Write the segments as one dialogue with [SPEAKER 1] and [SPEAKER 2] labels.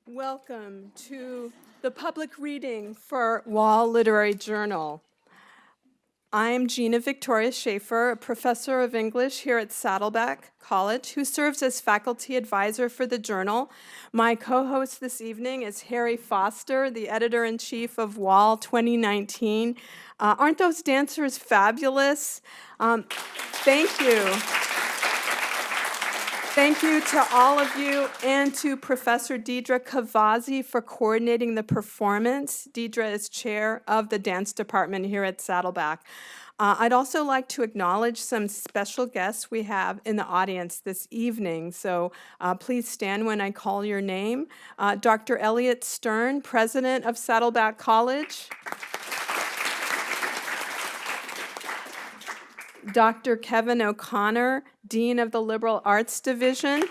[SPEAKER 1] Welcome to the public reading for Wall Literary Journal. I'm Gina Victoria Schaefer, a professor of English here at Saddleback College, who serves as faculty advisor for the journal. My co-host this evening is Harry Foster, the editor-in-chief of Wall 2019. Aren't those dancers fabulous? Thank you. Thank you to all of you and to Professor Deidre Kavazi for coordinating the performance. Deidre is chair of the dance department here at Saddleback. I'd also like to acknowledge some special guests we have in the audience this evening. So please stand when I call your name. Dr. Elliot Stern, president of Saddleback College. Dr. Kevin O'Connor, Dean of the Liberal Arts Division.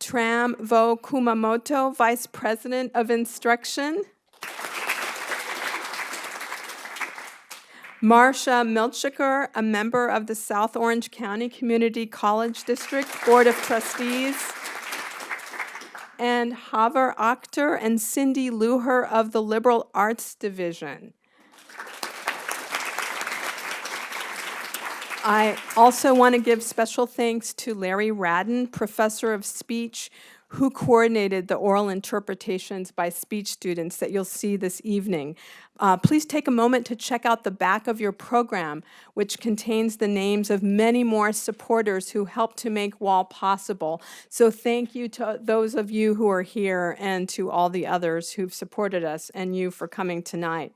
[SPEAKER 1] Tram Vo Kumamoto, Vice President of Instruction. Marcia Milchiker, a member of the South Orange County Community College District Board of Trustees. And Havar Akhtar and Cindy Luher of the Liberal Arts Division. I also want to give special thanks to Larry Radden, professor of speech, who coordinated the oral interpretations by speech students that you'll see this evening. Please take a moment to check out the back of your program, which contains the names of many more supporters who helped to make Wall possible. So thank you to those of you who are here and to all the others who've supported us and you for coming tonight.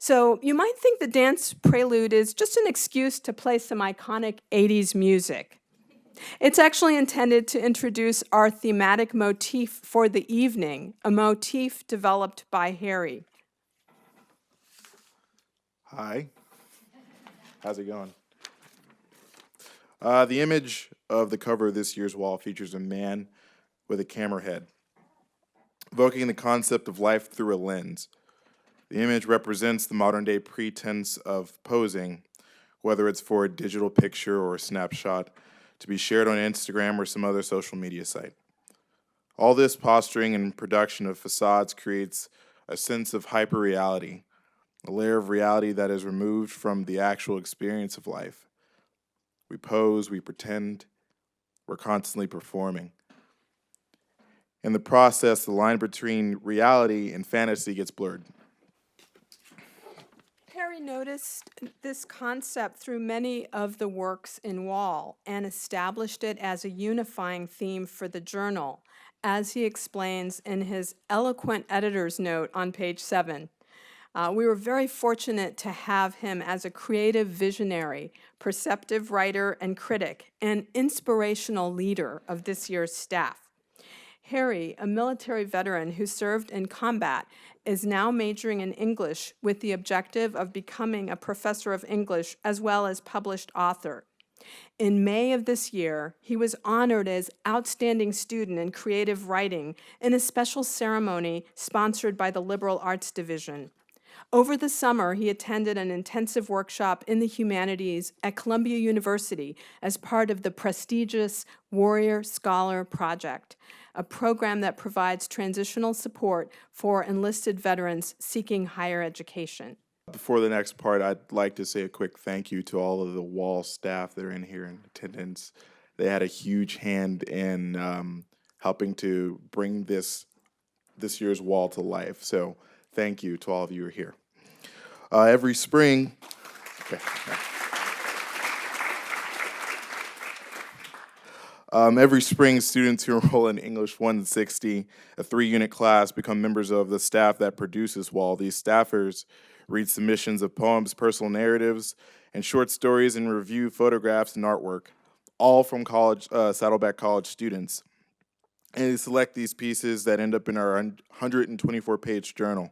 [SPEAKER 1] So you might think the dance prelude is just an excuse to play some iconic 80s music. It's actually intended to introduce our thematic motif for the evening, a motif developed by Harry.
[SPEAKER 2] Hi. How's it going? The image of the cover of this year's Wall features a man with a camera head, evoking the concept of life through a lens. The image represents the modern-day pretense of posing, whether it's for a digital picture or a snapshot, to be shared on Instagram or some other social media site. All this posturing and production of facades creates a sense of hyperreality, a layer of reality that is removed from the actual experience of life. We pose, we pretend, we're constantly performing. In the process, the line between reality and fantasy gets blurred.
[SPEAKER 1] Harry noticed this concept through many of the works in Wall and established it as a unifying theme for the journal, as he explains in his eloquent editor's note on page 7. We were very fortunate to have him as a creative visionary, perceptive writer and critic, and inspirational leader of this year's staff. Harry, a military veteran who served in combat, is now majoring in English with the objective of becoming a professor of English as well as published author. In May of this year, he was honored as Outstanding Student in Creative Writing in a special ceremony sponsored by the Liberal Arts Division. Over the summer, he attended an intensive workshop in the humanities at Columbia University as part of the prestigious Warrior Scholar Project, a program that provides transitional support for enlisted veterans seeking higher education.
[SPEAKER 2] Before the next part, I'd like to say a quick thank you to all of the Wall staff that are in here in attendance. They had a huge hand in helping to bring this year's Wall to life. So thank you to all of you who are here. Every spring, students who enroll in English 160, a 3-unit class, become members of the staff that produces Wall. These staffers read submissions of poems, personal narratives, and short stories, and review photographs and artwork, all from Saddleback College students. And they select these pieces that end up in our 124-page journal.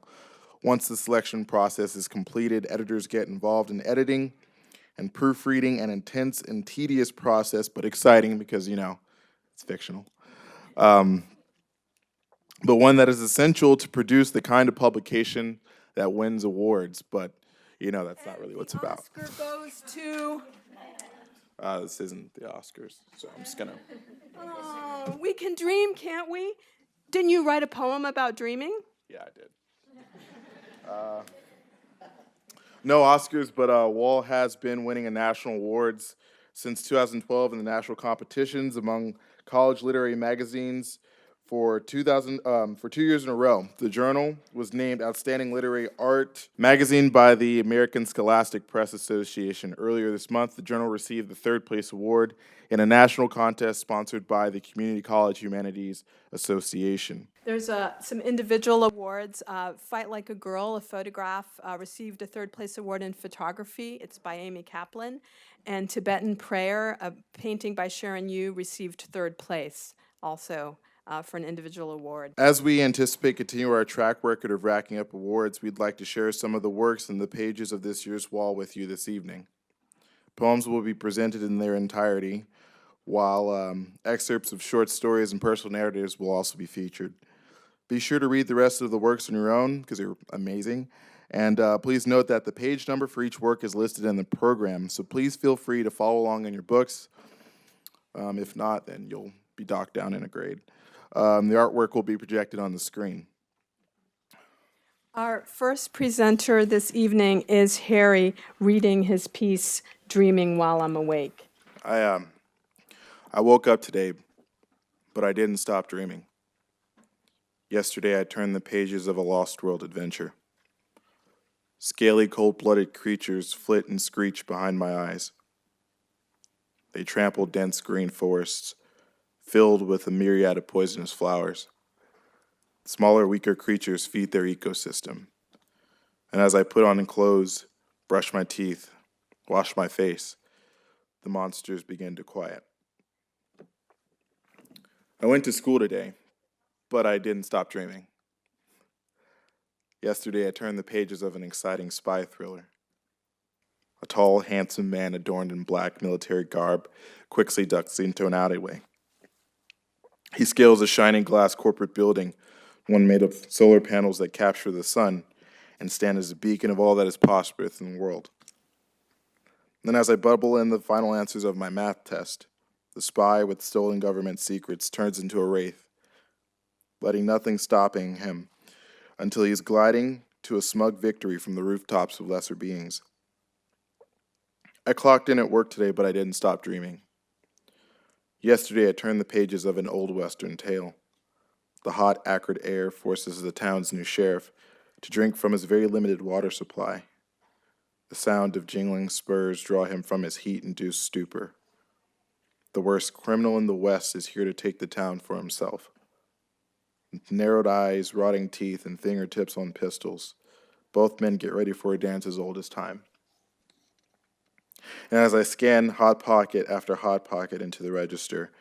[SPEAKER 2] Once the selection process is completed, editors get involved in editing and proofreading, an intense and tedious process, but exciting because, it's fictional. But one that is essential to produce the kind of publication that wins awards. But, that's not really what it's about.
[SPEAKER 1] Oscar goes to
[SPEAKER 2] This isn't the Oscars, so I'm just gonna.
[SPEAKER 1] Oh, we can dream, can't we? Didn't you write a poem about dreaming?
[SPEAKER 2] Yeah, I did. No Oscars, but Wall has been winning national awards since 2012 in the national competitions among college literary magazines for 2 years in a row. The Journal was named Outstanding Literary Art magazine by the American Scholastic Press Association. Earlier this month, the Journal received the third place award in a national contest sponsored by the Community College Humanities Association.
[SPEAKER 1] There's some individual awards. Fight Like a Girl, a photograph, received a third place award in photography. It's by Amy Kaplan. And Tibetan Prayer, a painting by Sharon Yu, received third place also for an individual award.
[SPEAKER 2] As we anticipate continue our track record of racking up awards, we'd like to share some of the works in the pages of this year's wall with you this evening. Poems will be presented in their entirety, while excerpts of short stories and personal narratives will also be featured. Be sure to read the rest of the works on your own, because they're amazing. And please note that the page number for each work is listed in the program, so please feel free to follow along in your books. If not, then you'll be docked down in a grade. The artwork will be projected on the screen.
[SPEAKER 1] Our first presenter this evening is Harry reading his piece, Dreaming While I'm Awake.
[SPEAKER 2] I woke up today, but I didn't stop dreaming. Yesterday I turned the pages of a Lost World adventure. Scaly, cold-blooded creatures flit and screech behind my eyes. They trample dense green forests, filled with a myriad of poisonous flowers. Smaller, weaker creatures feed their ecosystem. And as I put on clothes, brush my teeth, wash my face, the monsters begin to quiet. I went to school today, but I didn't stop dreaming. Yesterday, I turned the pages of an exciting spy thriller. A tall, handsome man adorned in black military garb quickly ducks into an alleyway. He scales a shining glass corporate building, one made of solar panels that capture the sun and stand as a beacon of all that is prosperous in the world. Then as I bubble in the final answers of my math test, the spy with stolen government secrets turns into a wraith, letting nothing stopping him until he is gliding to a smug victory from the rooftops of lesser beings. I clocked in at work today, but I didn't stop dreaming. Yesterday, I turned the pages of an old Western tale. The hot, acrid air forces the town's new sheriff to drink from his very limited water supply. The sound of jingling spurs draw him from his heat-induced stupor. The worst criminal in the West is here to take the town for himself. With narrowed eyes, rotting teeth, and fingertips on pistols, both men get ready for a dance as old as time. And as I scan Hot Pocket after Hot Pocket into the register,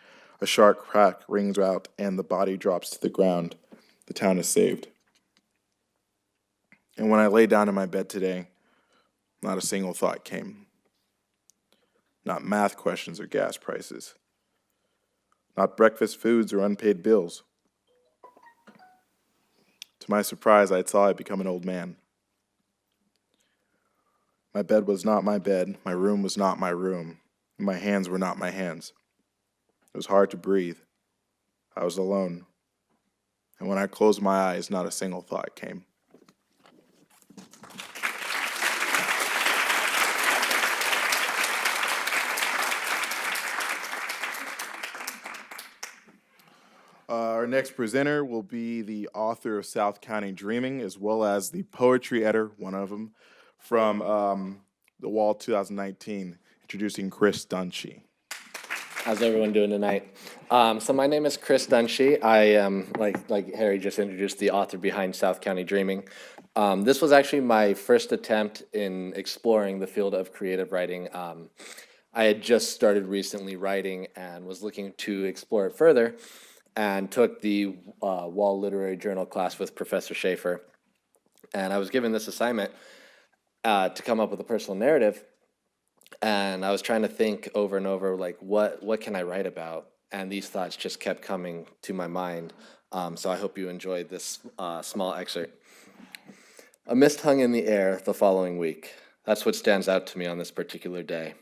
[SPEAKER 2] a sharp crack rings out and the body drops to the ground. The town is saved. And when I lay down in my bed today, not a single thought came. Not math questions or gas prices. Not breakfast foods or unpaid bills. To my surprise, I saw I'd become an old man. My bed was not my bed, my room was not my room, and my hands were not my hands. It was hard to breathe. I was alone. And when I closed my eyes, not a single thought came. Our next presenter will be the author of South County Dreaming, as well as the poetry editor, one of them, from The Wall 2019, introducing Chris Dunshee.
[SPEAKER 3] How's everyone doing tonight? So my name is Chris Dunshee. I am, like Harry just introduced, the author behind South County Dreaming. This was actually my first attempt in exploring the field of creative writing. I had just started recently writing and was looking to explore it further, and took the Wall Literary Journal class with Professor Schaefer. And I was given this assignment to come up with a personal narrative. And I was trying to think over and over, like, what can I write about? And these thoughts just kept coming to my mind. So I hope you enjoyed this small excerpt. A mist hung in the air the following week. That's what stands out to me on this particular day.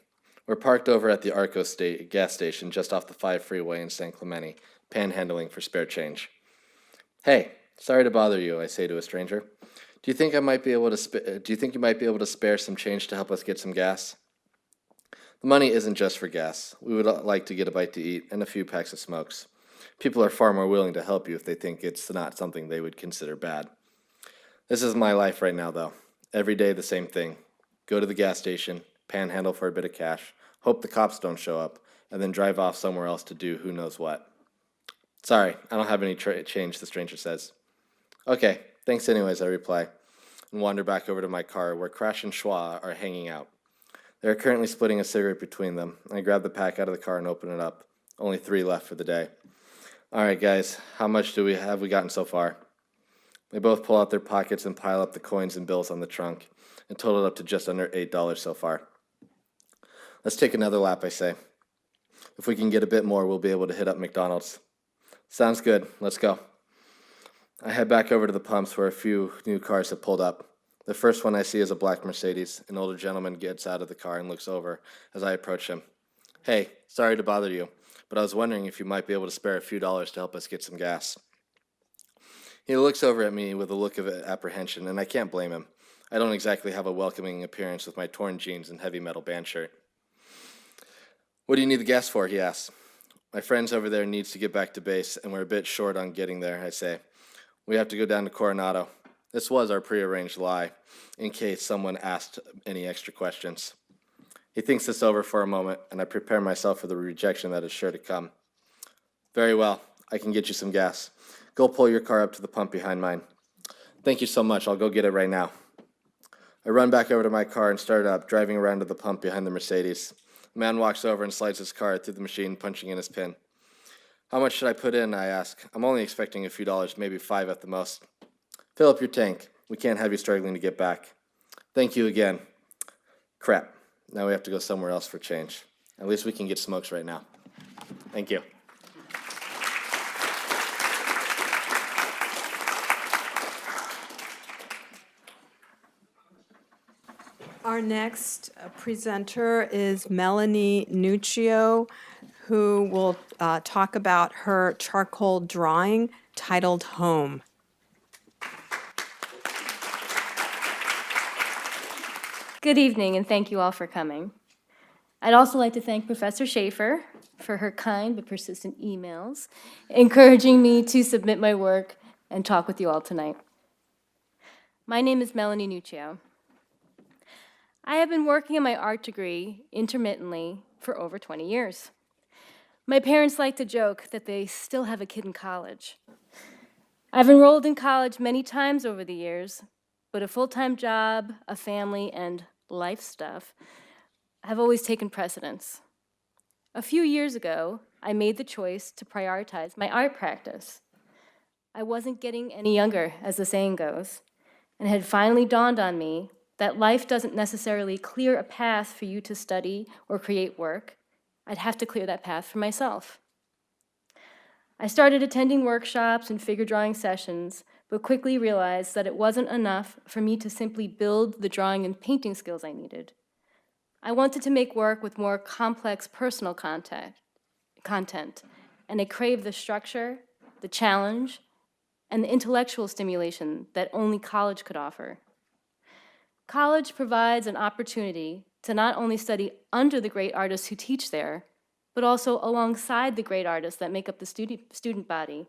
[SPEAKER 3] We're parked over at the Arco gas station just off the 5 freeway in San Clemente, panhandling for spare change. Hey, sorry to bother you, I say to a stranger. Do you think you might be able to spare some change to help us get some gas? The money isn't just for gas. We would like to get a bite to eat and a few packs of smokes. People are far more willing to help you if they think it's not something they would consider bad. This is my life right now, though. Every day the same thing. Go to the gas station, panhandle for a bit of cash, hope the cops don't show up, and then drive off somewhere else to do who knows what. Sorry, I don't have any change, the stranger says. Okay, thanks anyways, I reply, and wander back over to my car where Crash and Schwa are hanging out. They are currently splitting a cigarette between them. I grab the pack out of the car and open it up. Only 3 left for the day. All right, guys, how much have we gotten so far? They both pull out their pockets and pile up the coins and bills on the trunk, and total it up to just under $8 so far. Let's take another lap, I say. If we can get a bit more, we'll be able to hit up McDonald's. Sounds good. Let's go. I head back over to the pumps where a few new cars have pulled up. The first one I see is a black Mercedes. An older gentleman gets out of the car and looks over as I approach him. Hey, sorry to bother you, but I was wondering if you might be able to spare a few dollars to help us get some gas. He looks over at me with a look of apprehension, and I can't blame him. I don't exactly have a welcoming appearance with my torn jeans and heavy metal band shirt. What do you need the gas for? He asks. My friends over there needs to get back to base, and we're a bit short on getting there, I say. We have to go down to Coronado. This was our prearranged lie, in case someone asked any extra questions. He thinks this over for a moment, and I prepare myself for the rejection that is sure to come. Very well, I can get you some gas. Go pull your car up to the pump behind mine. Thank you so much, I'll go get it right now. I run back over to my car and start up, driving around to the pump behind the Mercedes. The man walks over and slides his card through the machine, punching in his PIN. How much should I put in, I ask. I'm only expecting a few dollars, maybe $5 at the most. Fill up your tank. We can't have you struggling to get back. Thank you again. Crap. Now we have to go somewhere else for change. At least we can get smokes right now. Thank you.
[SPEAKER 1] Our next presenter is Melanie Nuccio, who will talk about her charcoal drawing titled Home.
[SPEAKER 4] Good evening, and thank you all for coming. I'd also like to thank Professor Schaefer for her kind but persistent emails, encouraging me to submit my work and talk with you all tonight. My name is Melanie Nuccio. I have been working on my art degree intermittently for over 20 years. My parents like to joke that they still have a kid in college. I've enrolled in college many times over the years, but a full-time job, a family, and life stuff have always taken precedence. A few years ago, I made the choice to prioritize my art practice. I wasn't getting any younger, as the saying goes, and it had finally dawned on me that life doesn't necessarily clear a path for you to study or create work. I'd have to clear that path for myself. I started attending workshops and figure drawing sessions, but quickly realized that it wasn't enough for me to simply build the drawing and painting skills I needed. I wanted to make work with more complex personal content, and I craved the structure, the challenge, and the intellectual stimulation that only college could offer. College provides an opportunity to not only study under the great artists who teach there, but also alongside the great artists that make up the student body.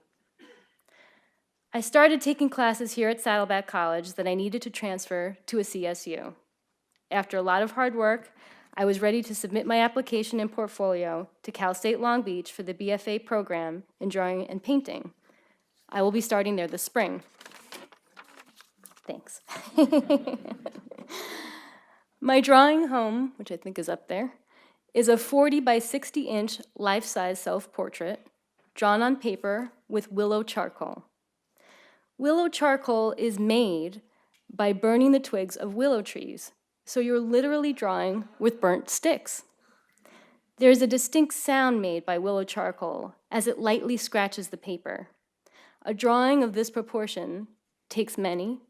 [SPEAKER 4] I started taking classes here at Saddleback College that I needed to transfer to a CSU. After a lot of hard work, I was ready to submit my application and portfolio to Cal State Long Beach for the BFA program in drawing and painting. I will be starting there this spring. Thanks. My drawing home, which I think is up there, is a 40 by 60 inch life-size self-portrait drawn on paper with willow charcoal. Willow charcoal is made by burning the twigs of willow trees, so you're literally drawing with burnt sticks. There's a distinct sound made by willow charcoal as it lightly scratches the paper. A drawing of this proportion takes many,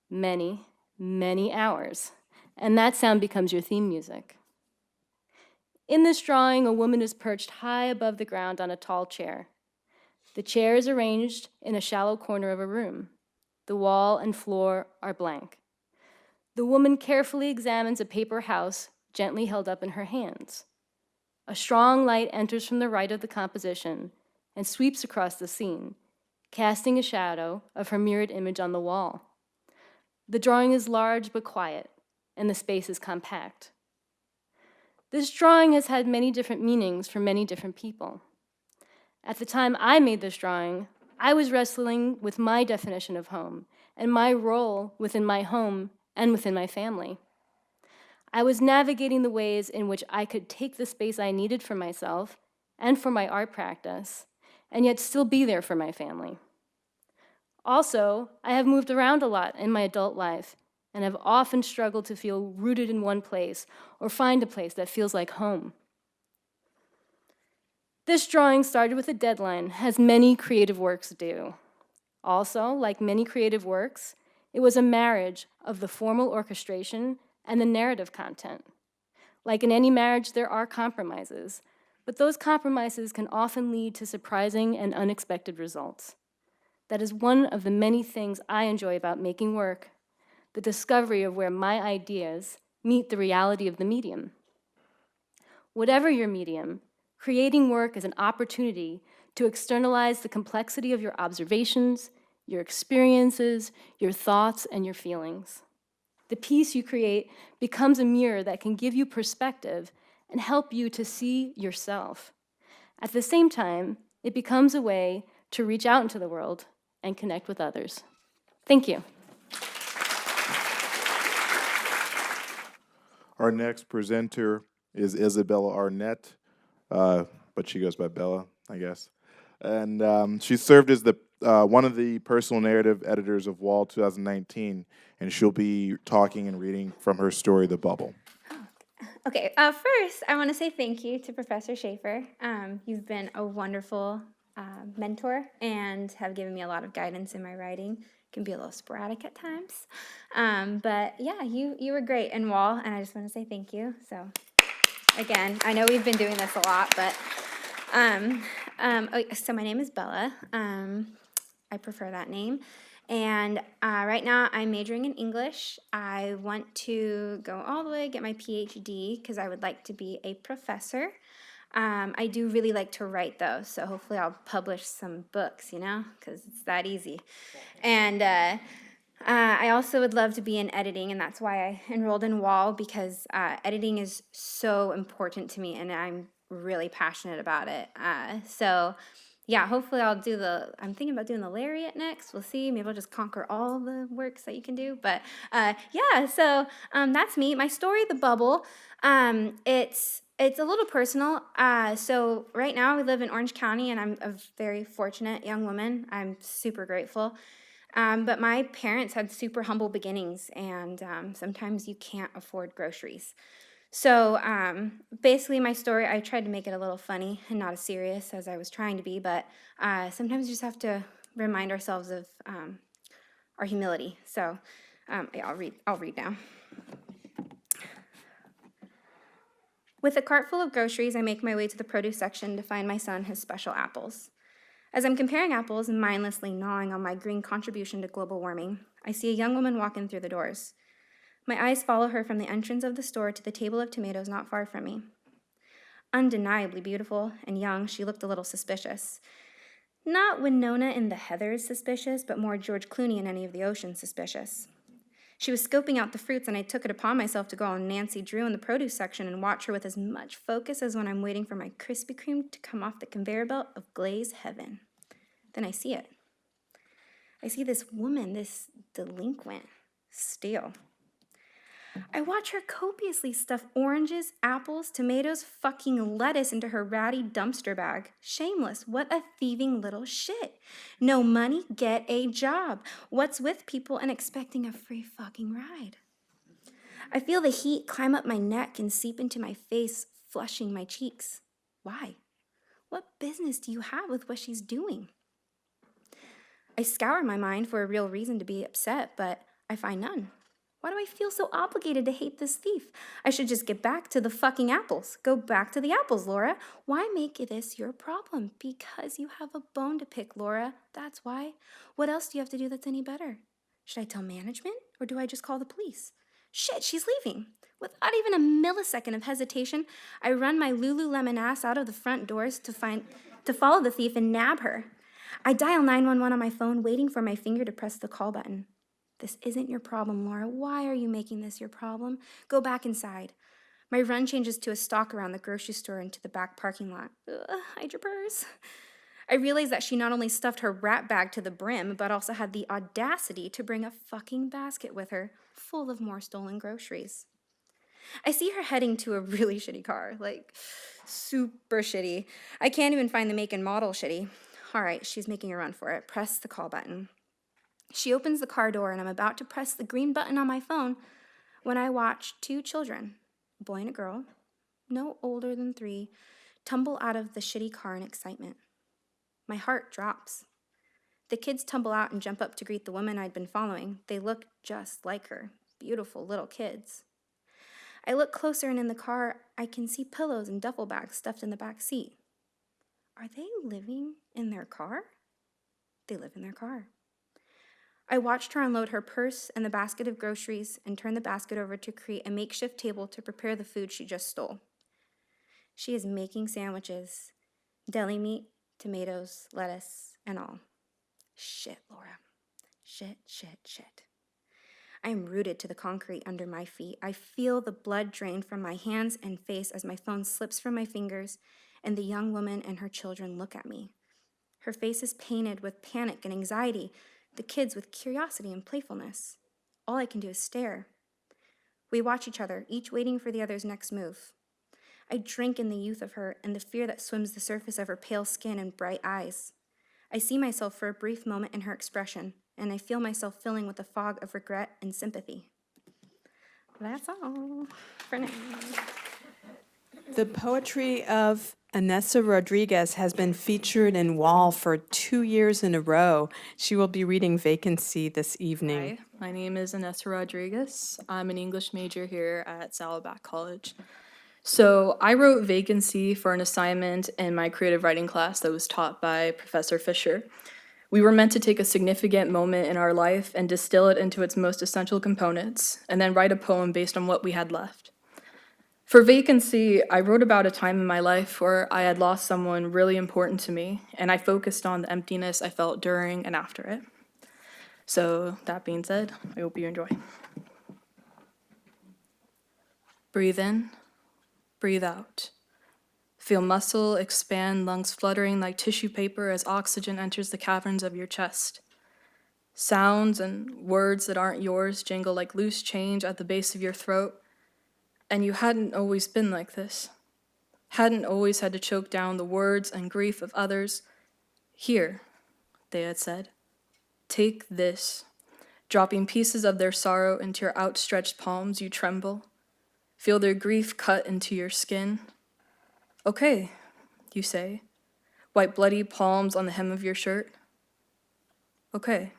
[SPEAKER 4] many, many hours, and that sound becomes your theme music. In this drawing, a woman is perched high above the ground on a tall chair. The chair is arranged in a shallow corner of a room. The wall and floor are blank. The woman carefully examines a paper house gently held up in her hands. A strong light enters from the right of the composition and sweeps across the scene, casting a shadow of her mirrored image on the wall. The drawing is large but quiet, and the space is compact. This drawing has had many different meanings for many different people. At the time I made this drawing, I was wrestling with my definition of home and my role within my home and within my family. I was navigating the ways in which I could take the space I needed for myself and for my art practice, and yet still be there for my family. Also, I have moved around a lot in my adult life and have often struggled to feel rooted in one place or find a place that feels like home. This drawing started with a deadline, as many creative works do. Also, like many creative works, it was a marriage of the formal orchestration and the narrative content. Like in any marriage, there are compromises, but those compromises can often lead to surprising and unexpected results. That is one of the many things I enjoy about making work, the discovery of where my ideas meet the reality of the medium. Whatever your medium, creating work is an opportunity to externalize the complexity of your observations, your experiences, your thoughts, and your feelings. The piece you create becomes a mirror that can give you perspective and help you to see yourself. At the same time, it becomes a way to reach out into the world and connect with others. Thank you.
[SPEAKER 2] Our next presenter is Isabella Arnett, but she goes by Bella, I guess. And she served as the one of the personal narrative editors of Wall 2019, and she'll be talking and reading from her story, The Bubble.
[SPEAKER 5] Okay, first, I want to say thank you to Professor Schaefer. You've been a wonderful mentor and have given me a lot of guidance in my writing. It can be a little sporadic at times. But yeah, you were great in Wall, and I just want to say thank you. So again, I know we've been doing this a lot, but so my name is Bella. I prefer that name. And right now I'm majoring in English. I want to go all the way, get my PhD, because I would like to be a professor. I do really like to write, though, so hopefully I'll publish some books, because it's that easy. And I also would love to be in editing, and that's why I enrolled in Wall, because editing is so important to me, and I'm really passionate about it. So yeah, hopefully I'm thinking about doing the Lariat next. We'll see. Maybe I'll just conquer all the works that you can do. But yeah, so that's me. My story, The Bubble, it's a little personal. So right now we live in Orange County, and I'm a very fortunate young woman. I'm super grateful. But my parents had super humble beginnings, and sometimes you can't afford groceries. So basically my story, I tried to make it a little funny and not as serious as I was trying to be, but sometimes you just have to remind ourselves of our humility. So yeah, I'll read now. With a cart full of groceries, I make my way to the produce section to find my son his special apples. As I'm comparing apples and mindlessly gnawing on my green contribution to global warming, I see a young woman walk in through the doors. My eyes follow her from the entrance of the store to the table of tomatoes not far from me. Undeniably beautiful and young, she looked a little suspicious. Not Winona in The Heathers suspicious, but more George Clooney in Any of the Ocean suspicious. She was scoping out the fruits, and I took it upon myself to go on Nancy Drew in the produce section and watch her with as much focus as when I'm waiting for my Krispy Kreme to come off the conveyor belt of glaze heaven. Then I see it. I see this woman, this delinquent, steal. I watch her copiously stuff oranges, apples, tomatoes, fucking lettuce into her ratty dumpster bag. Shameless. What a thieving little shit. No money, get a job. What's with people and expecting a free fucking ride? I feel the heat climb up my neck and seep into my face, flushing my cheeks. Why? What business do you have with what she's doing? I scour my mind for a real reason to be upset, but I find none. Why do I feel so obligated to hate this thief? I should just get back to the fucking apples. Go back to the apples, Laura. Why make this your problem? Because you have a bone to pick, Laura. That's why. What else do you have to do that's any better? Should I tell management or do I just call the police? Shit, she's leaving. Without even a millisecond of hesitation, I run my Lululemon ass out of the front doors to follow the thief and nab her. I dial 911 on my phone, waiting for my finger to press the call button. This isn't your problem, Laura. Why are you making this your problem? Go back inside. My run changes to a stalk around the grocery store into the back parking lot. Hide your purse. I realize that she not only stuffed her rat bag to the brim, but also had the audacity to bring a fucking basket with her, full of more stolen groceries. I see her heading to a really shitty car, like super shitty. I can't even find the make and model shitty. All right, she's making a run for it. Press the call button. She opens the car door and I'm about to press the green button on my phone when I watch two children, a boy and a girl, no older than 3, tumble out of the shitty car in excitement. My heart drops. The kids tumble out and jump up to greet the woman I'd been following. They look just like her, beautiful little kids. I look closer and in the car, I can see pillows and duffel bags stuffed in the back seat. Are they living in their car? They live in their car. I watched her unload her purse and the basket of groceries and turn the basket over to create a makeshift table to prepare the food she just stole. She is making sandwiches, deli meat, tomatoes, lettuce, and all. Shit, Laura. Shit, shit, shit. I am rooted to the concrete under my feet. I feel the blood drain from my hands and face as my phone slips from my fingers and the young woman and her children look at me. Her face is painted with panic and anxiety, the kids with curiosity and playfulness. All I can do is stare. We watch each other, each waiting for the other's next move. I drink in the youth of her and the fear that swims the surface of her pale skin and bright eyes. I see myself for a brief moment in her expression, and I feel myself filling with a fog of regret and sympathy. That's all for now.
[SPEAKER 1] The poetry of Anessa Rodriguez has been featured in Wall for 2 years in a row. She will be reading Vacancy this evening.
[SPEAKER 6] Hi, my name is Anessa Rodriguez. I'm an English major here at Saddleback College. So I wrote Vacancy for an assignment in my creative writing class that was taught by Professor Fisher. We were meant to take a significant moment in our life and distill it into its most essential components, and then write a poem based on what we had left. For Vacancy, I wrote about a time in my life where I had lost someone really important to me, and I focused on the emptiness I felt during and after it. So that being said, I hope you enjoy. Breathe in, breathe out. Feel muscle expand, lungs fluttering like tissue paper as oxygen enters the caverns of your chest. Sounds and words that aren't yours jingle like loose change at the base of your throat. And you hadn't always been like this. Hadn't always had to choke down the words and grief of others. Here, they had said, take this. Dropping pieces of their sorrow into your outstretched palms, you tremble. Feel their grief cut into your skin. Okay, you say. Wipe bloody palms on the hem of your shirt. Okay.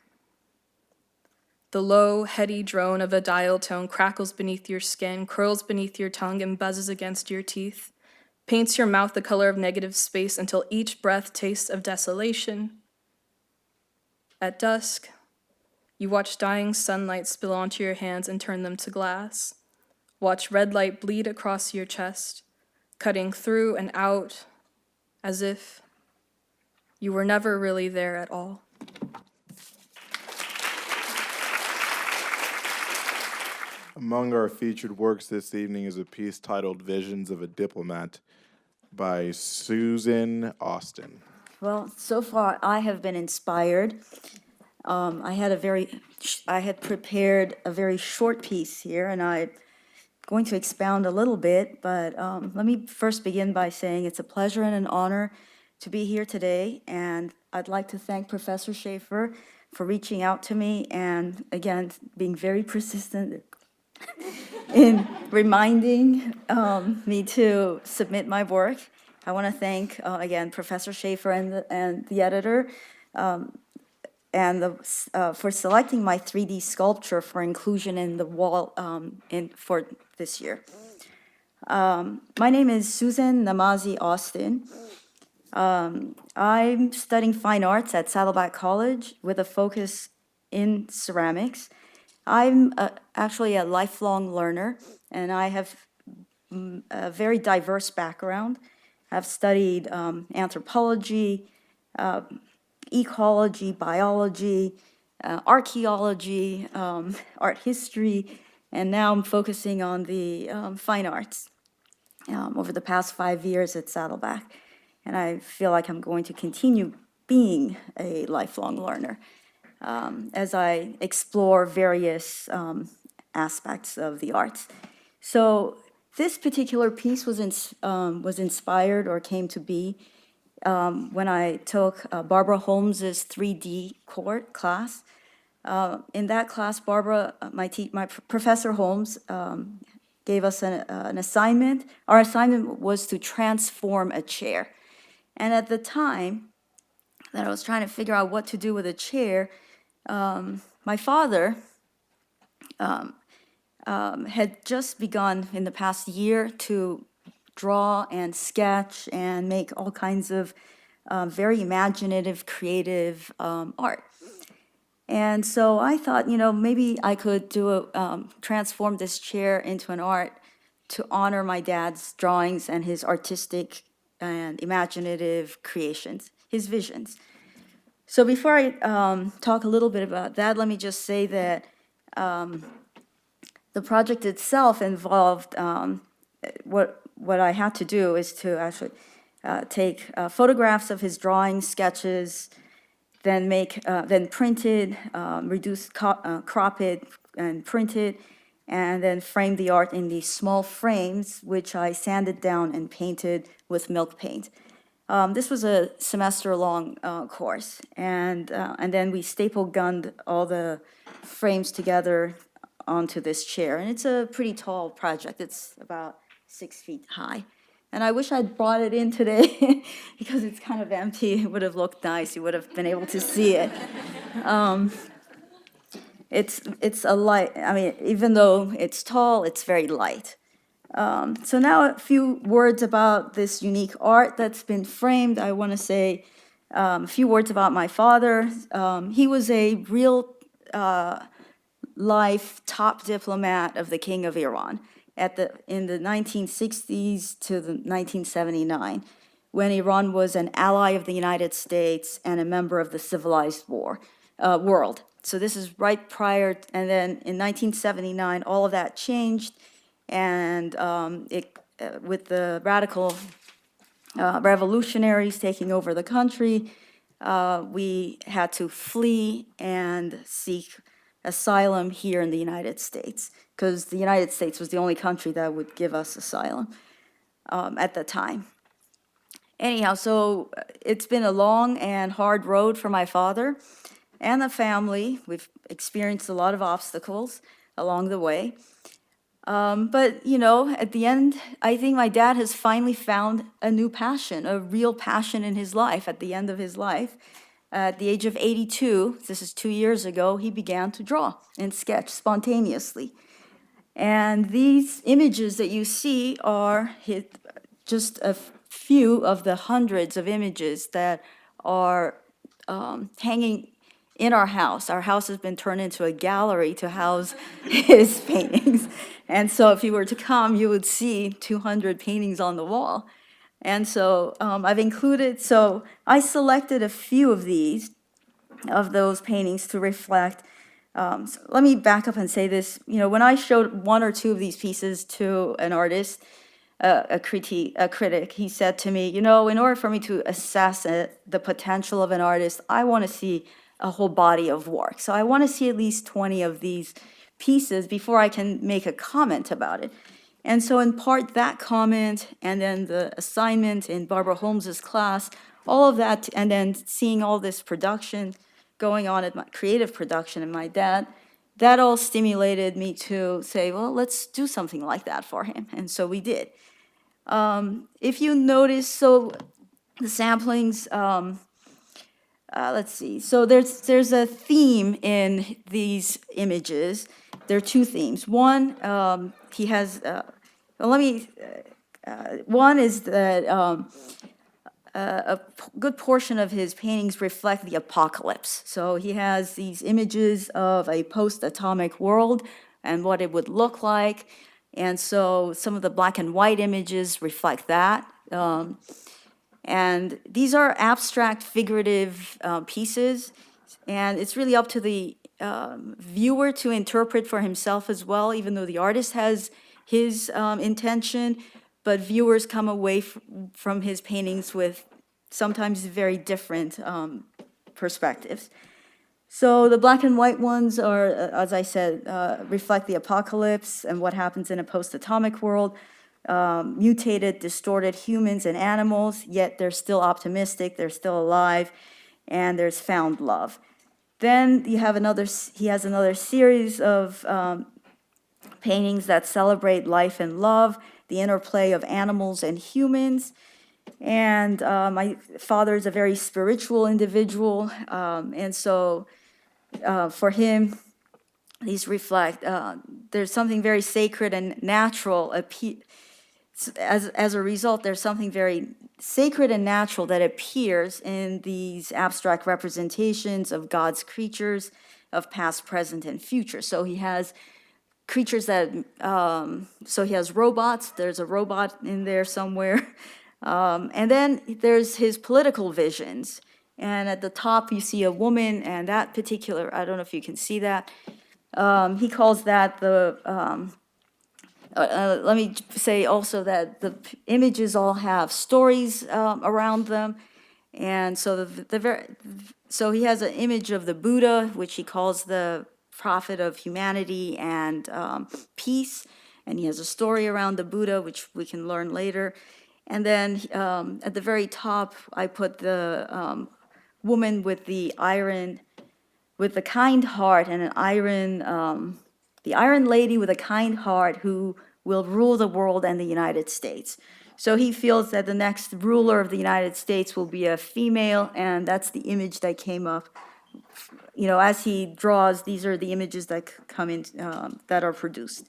[SPEAKER 6] The low, heady drone of a dial tone crackles beneath your skin, curls beneath your tongue, and buzzes against your teeth. Paints your mouth the color of negative space until each breath tastes of desolation. At dusk, you watch dying sunlight spill onto your hands and turn them to glass. Watch red light bleed across your chest, cutting through and out as if you were never really there at all.
[SPEAKER 2] Among our featured works this evening is a piece titled Visions of a Diplomat by Susan Austin.
[SPEAKER 7] Well, so far I have been inspired. I had prepared a very short piece here, and I'm going to expound a little bit, but let me first begin by saying it's a pleasure and an honor to be here today, and I'd like to thank Professor Schaefer for reaching out to me and, again, being very persistent in reminding me to submit my work. I want to thank, again, Professor Schaefer and the editor. for selecting my 3D sculpture for inclusion in the wall for this year. My name is Susan Namazi Austin. I'm studying fine arts at Saddleback College with a focus in ceramics. I'm actually a lifelong learner, and I have a very diverse background. I've studied anthropology, ecology, biology, archaeology, art history, and now I'm focusing on the fine arts over the past 5 years at Saddleback. And I feel like I'm going to continue being a lifelong learner as I explore various aspects of the arts. So this particular piece was inspired or came to be when I took Barbara Holmes's 3D class. In that class, Barbara, Professor Holmes, gave us an assignment. Our assignment was to transform a chair. And at the time that I was trying to figure out what to do with a chair, my father had just begun in the past year to draw and sketch and make all kinds of very imaginative, creative art. And so I thought, maybe I could transform this chair into an art to honor my dad's drawings and his artistic and imaginative creations, his visions. So before I talk a little bit about that, let me just say that the project itself involved what I had to do is to actually take photographs of his drawings, sketches, then print it, crop it, and print it, and then frame the art in these small frames, which I sanded down and painted with milk paint. This was a semester-long course, and then we staple gunned all the frames together onto this chair, and it's a pretty tall project. It's about 6 feet high. And I wish I'd brought it in today because it's kind of empty. It would have looked nice. You would have been able to see it. It's a light, even though it's tall, it's very light. So now a few words about this unique art that's been framed. I want to say a few words about my father. He was a real life top diplomat of the King of Iran in the 1960s to the 1979, when Iran was an ally of the United States and a member of the civilized world. So this is right prior, and then in 1979, all of that changed, and with the radical revolutionaries taking over the country, we had to flee and seek asylum here in the United States, because the United States was the only country that would give us asylum at the time. Anyhow, so it's been a long and hard road for my father and the family. We've experienced a lot of obstacles along the way. But, at the end, I think my dad has finally found a new passion, a real passion in his life at the end of his life. At the age of 82, this is 2 years ago, he began to draw and sketch spontaneously. And these images that you see are just a few of the hundreds of images that are hanging in our house. Our house has been turned into a gallery to house his paintings. And so if you were to come, you would see 200 paintings on the wall. And so I selected a few of those paintings to reflect. So let me back up and say this. When I showed one or two of these pieces to an artist, a critic, he said to me, in order for me to assess the potential of an artist, I want to see a whole body of work. So I want to see at least 20 of these pieces before I can make a comment about it. And so in part, that comment, and then the assignment in Barbara Holmes's class, all of that, and then seeing all this production going on at my creative production and my dad, that all stimulated me to say, well, let's do something like that for him. And so we did. If you notice, so the samplings, let's see. So there's a theme in these images. There are two themes. One, he has. Well, let me. One is that good portion of his paintings reflect the apocalypse. So he has these images of a post-atomic world and what it would look like. And so some of the black and white images reflect that. And these are abstract, figurative pieces. And it's really up to the viewer to interpret for himself as well, even though the artist has his intention. But viewers come away from his paintings with sometimes very different perspectives. So the black and white ones are, as I said, reflect the apocalypse and what happens in a post-atomic world. Mutated, distorted humans and animals, yet they're still optimistic, they're still alive, and there's found love. Then he has another series of paintings that celebrate life and love, the interplay of animals and humans. And my father is a very spiritual individual, and so for him, these reflect, there's something very sacred and natural. As a result, there's something very sacred and natural that appears in these abstract representations of God's creatures of past, present, and future. So he has creatures that, so he has robots. There's a robot in there somewhere. And then there's his political visions. And at the top, you see a woman, and that particular, I don't know if you can see that. He calls that the, let me say also that the images all have stories around them. And so so he has an image of the Buddha, which he calls the prophet of humanity and peace. And he has a story around the Buddha, which we can learn later. And then at the very top, I put the woman with the kind heart and the Iron Lady with a kind heart who will rule the world and the United States. So he feels that the next ruler of the United States will be a female, and that's the image that came up. You know, as he draws, these are the images that come in, that are produced.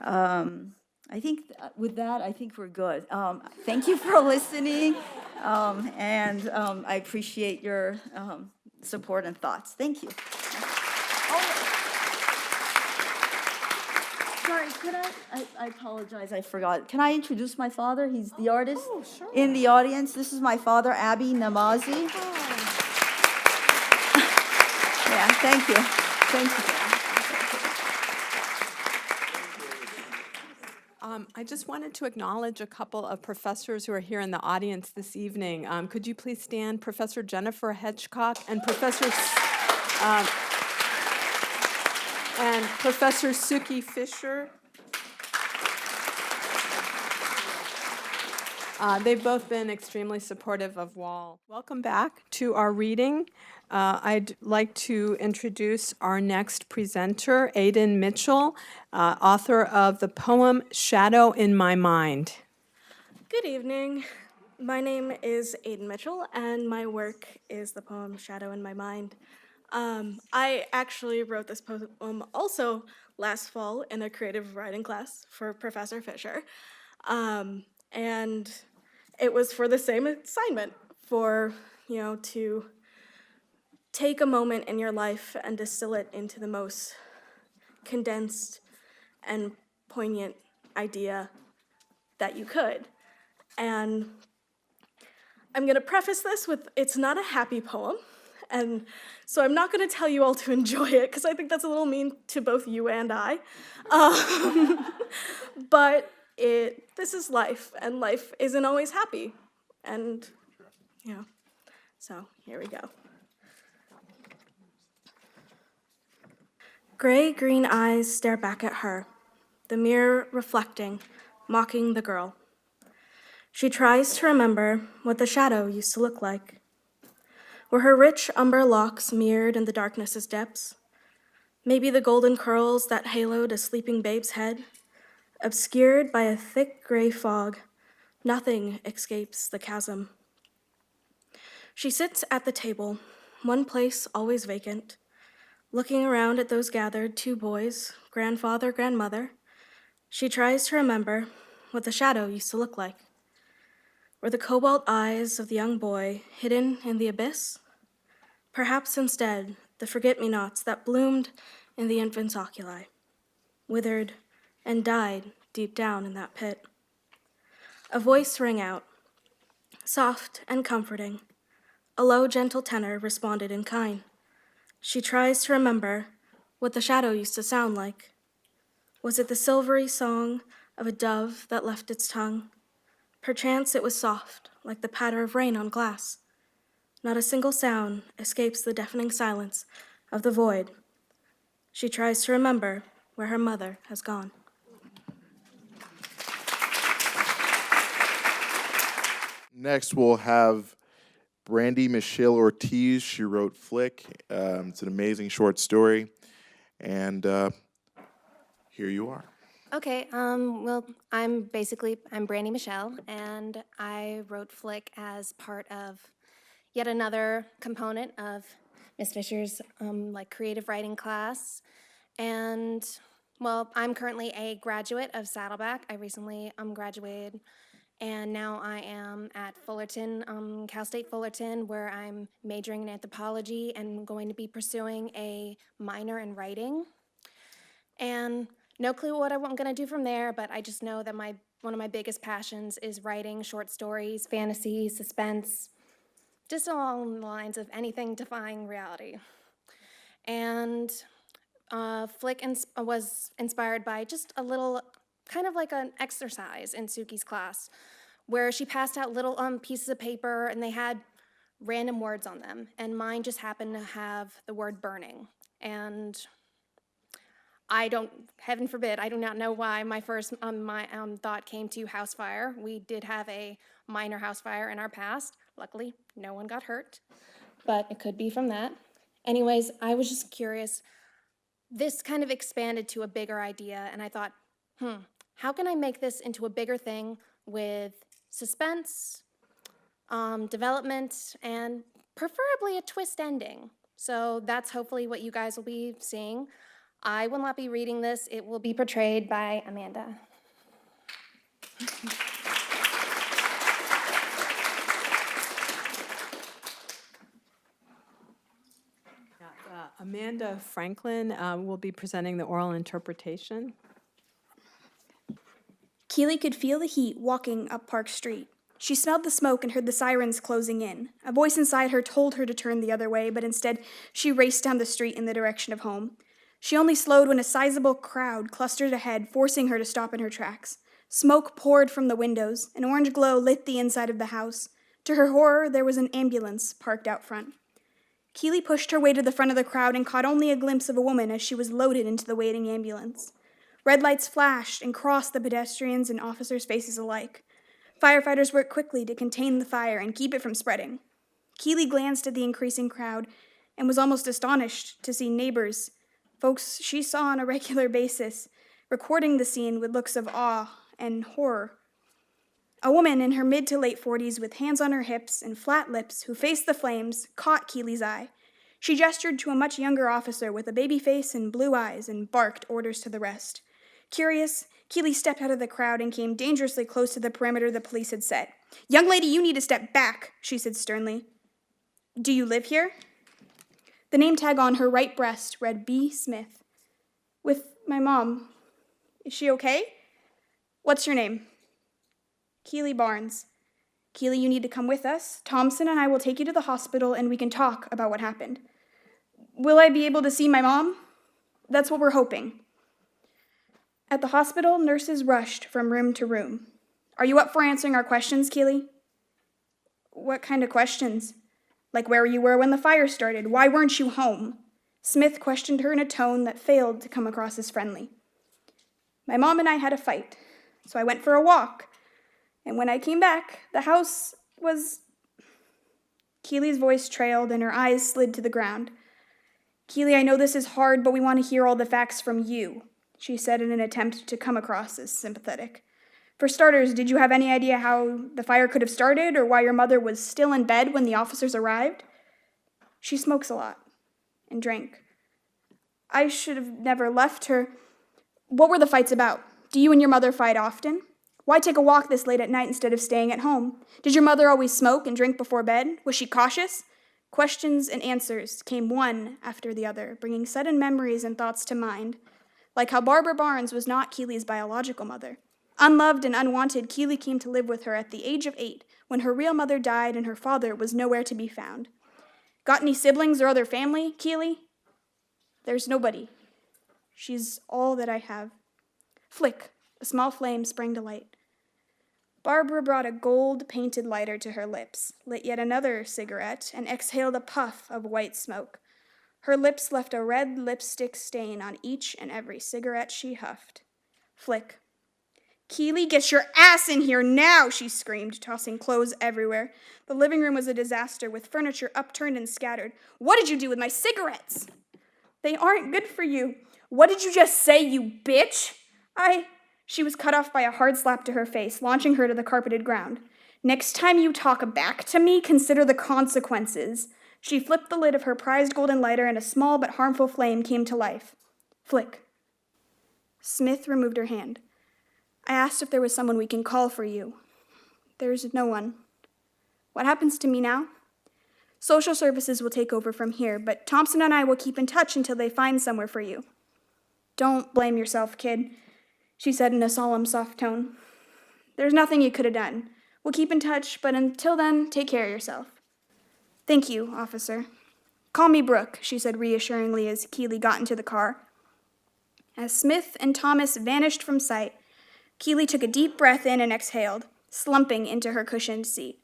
[SPEAKER 7] I think with that, I think we're good. Thank you for listening, and I appreciate your support and thoughts. Thank you. Sorry, could I apologize, I forgot. Can I introduce my father? He's the artist in the audience. This is my father, Abi Namazi. Yeah, thank you. Thank you.
[SPEAKER 1] I just wanted to acknowledge a couple of professors who are here in the audience this evening. Could you please stand, Professor Jennifer Hedgecock and Professor Suki Fisher. They've both been extremely supportive of WAL. Welcome back to our reading. I'd like to introduce our next presenter, Aiden Mitchell, author of the poem Shadow in My Mind.
[SPEAKER 8] Good evening. My name is Aiden Mitchell, and my work is the poem Shadow in My Mind. I actually wrote this poem also last fall in a creative writing class for Professor Fisher. And it was for the same assignment, for, to take a moment in your life and distill it into the most condensed and poignant idea that you could. And I'm going to preface this with, it's not a happy poem, and so I'm not going to tell you all to enjoy it, because I think that's a little mean to both you and I. But this is life, and life isn't always happy. And, so here we go. Gray-green eyes stare back at her, the mirror reflecting, mocking the girl. She tries to remember what the shadow used to look like. Were her rich umber locks mirrored in the darkness's depths? Maybe the golden curls that haloed a sleeping babe's head? Obscured by a thick gray fog, nothing escapes the chasm. She sits at the table, one place always vacant. Looking around at those gathered, 2 boys, grandfather, grandmother, she tries to remember what the shadow used to look like. Were the cobalt eyes of the young boy hidden in the abyss? Perhaps instead, the forget-me-nots that bloomed in the infant's oculi, withered and died deep down in that pit. A voice rang out, soft and comforting. A low, gentle tenor responded in kind. She tries to remember what the shadow used to sound like. Was it the silvery song of a dove that left its tongue? Perchance it was soft, like the patter of rain on glass. Not a single sound escapes the deafening silence of the void. She tries to remember where her mother has gone.
[SPEAKER 2] Next, we'll have Brandy Michelle Ortiz. She wrote Flick. It's an amazing short story. And here you are.
[SPEAKER 9] Okay, well, I'm Brandy Michelle, and I wrote Flick as part of yet another component of Miss Fisher's creative writing class. And well, I'm currently a graduate of Saddleback. I recently graduated, and now I am at Fullerton, Cal State Fullerton, where I'm majoring in anthropology and going to be pursuing a minor in writing. And no clue what I'm going to do from there, but I just know that one of my biggest passions is writing short stories, fantasy, suspense, just along the lines of anything defying reality. And Flick was inspired by just a little, kind of like an exercise in Suki's class, where she passed out little pieces of paper and they had random words on them, and mine just happened to have the word burning. And heaven forbid, I do not know why my first thought came to house fire. We did have a minor house fire in our past. Luckily, no one got hurt, but it could be from that. Anyways, I was just curious. This kind of expanded to a bigger idea, and I thought, how can I make this into a bigger thing with suspense, development, and preferably a twist ending? So that's hopefully what you guys will be seeing. I will not be reading this. It will be portrayed by Amanda.
[SPEAKER 1] Amanda Franklin will be presenting the oral interpretation.
[SPEAKER 10] Keely could feel the heat walking up Park Street. She smelled the smoke and heard the sirens closing in. A voice inside her told her to turn the other way, but instead she raced down the street in the direction of home. She only slowed when a sizable crowd clustered ahead, forcing her to stop in her tracks. Smoke poured from the windows. An orange glow lit the inside of the house. To her horror, there was an ambulance parked out front. Keely pushed her way to the front of the crowd and caught only a glimpse of a woman as she was loaded into the waiting ambulance. Red lights flashed and crossed the pedestrians and officers' faces alike. Firefighters worked quickly to contain the fire and keep it from spreading. Keely glanced at the increasing crowd and was almost astonished to see neighbors, folks she saw on a regular basis, recording the scene with looks of awe and horror. A woman in her mid to late 40s with hands on her hips and flat lips who faced the flames caught Keely's eye. She gestured to a much younger officer with a baby face and blue eyes and barked orders to the rest. Curious, Keely stepped out of the crowd and came dangerously close to the perimeter the police had set. "Young lady, you need to step back," she said sternly. "Do you live here?" The name tag on her right breast read B. Smith. "With my mom. Is she okay?" "What's your name?" "Keely Barnes." "Keely, you need to come with us. Thompson and I will take you to the hospital and we can talk about what happened." "Will I be able to see my mom?" "That's what we're hoping." At the hospital, nurses rushed from room to room. "Are you up for answering our questions, Keely?" "What kind of questions?" "Like where you were when the fire started. Why weren't you home?" Smith questioned her in a tone that failed to come across as friendly. "My mom and I had a fight, so I went for a walk. And when I came back, the house was..." Keely's voice trailed and her eyes slid to the ground. "Keely, I know this is hard, but we want to hear all the facts from you," she said in an attempt to come across as sympathetic. "For starters, did you have any idea how the fire could have started or why your mother was still in bed when the officers arrived?" She smokes a lot and drank. I should have never left her. What were the fights about? Do you and your mother fight often? Why take a walk this late at night instead of staying at home? Did your mother always smoke and drink before bed? Was she cautious? Questions and answers came one after the other, bringing sudden memories and thoughts to mind, like how Barbara Barnes was not Keely's biological mother. Unloved and unwanted, Keely came to live with her at the age of 8, when her real mother died and her father was nowhere to be found. Got any siblings or other family, Keely? There's nobody. She's all that I have. Flick, a small flame sprang to light. Barbara brought a gold-painted lighter to her lips, lit yet another cigarette, and exhaled a puff of white smoke. Her lips left a red lipstick stain on each and every cigarette she huffed. Flick. Keely, get your ass in here now, she screamed, tossing clothes everywhere. The living room was a disaster, with furniture upturned and scattered. What did you do with my cigarettes? They aren't good for you. What did you just say, you bitch? She was cut off by a hard slap to her face, launching her to the carpeted ground. Next time you talk back to me, consider the consequences. She flipped the lid of her prized golden lighter, and a small but harmful flame came to life. Flick. Smith removed her hand. I asked if there was someone we can call for you. There's no one. What happens to me now? Social services will take over from here, but Thompson and I will keep in touch until they find somewhere for you. Don't blame yourself, kid, she said in a solemn, soft tone. There's nothing you could have done. We'll keep in touch, but until then, take care of yourself. Thank you, officer. Call me Brooke, she said reassuringly as Keely got into the car. As Smith and Thomas vanished from sight, Keely took a deep breath in and exhaled, slumping into her cushioned seat.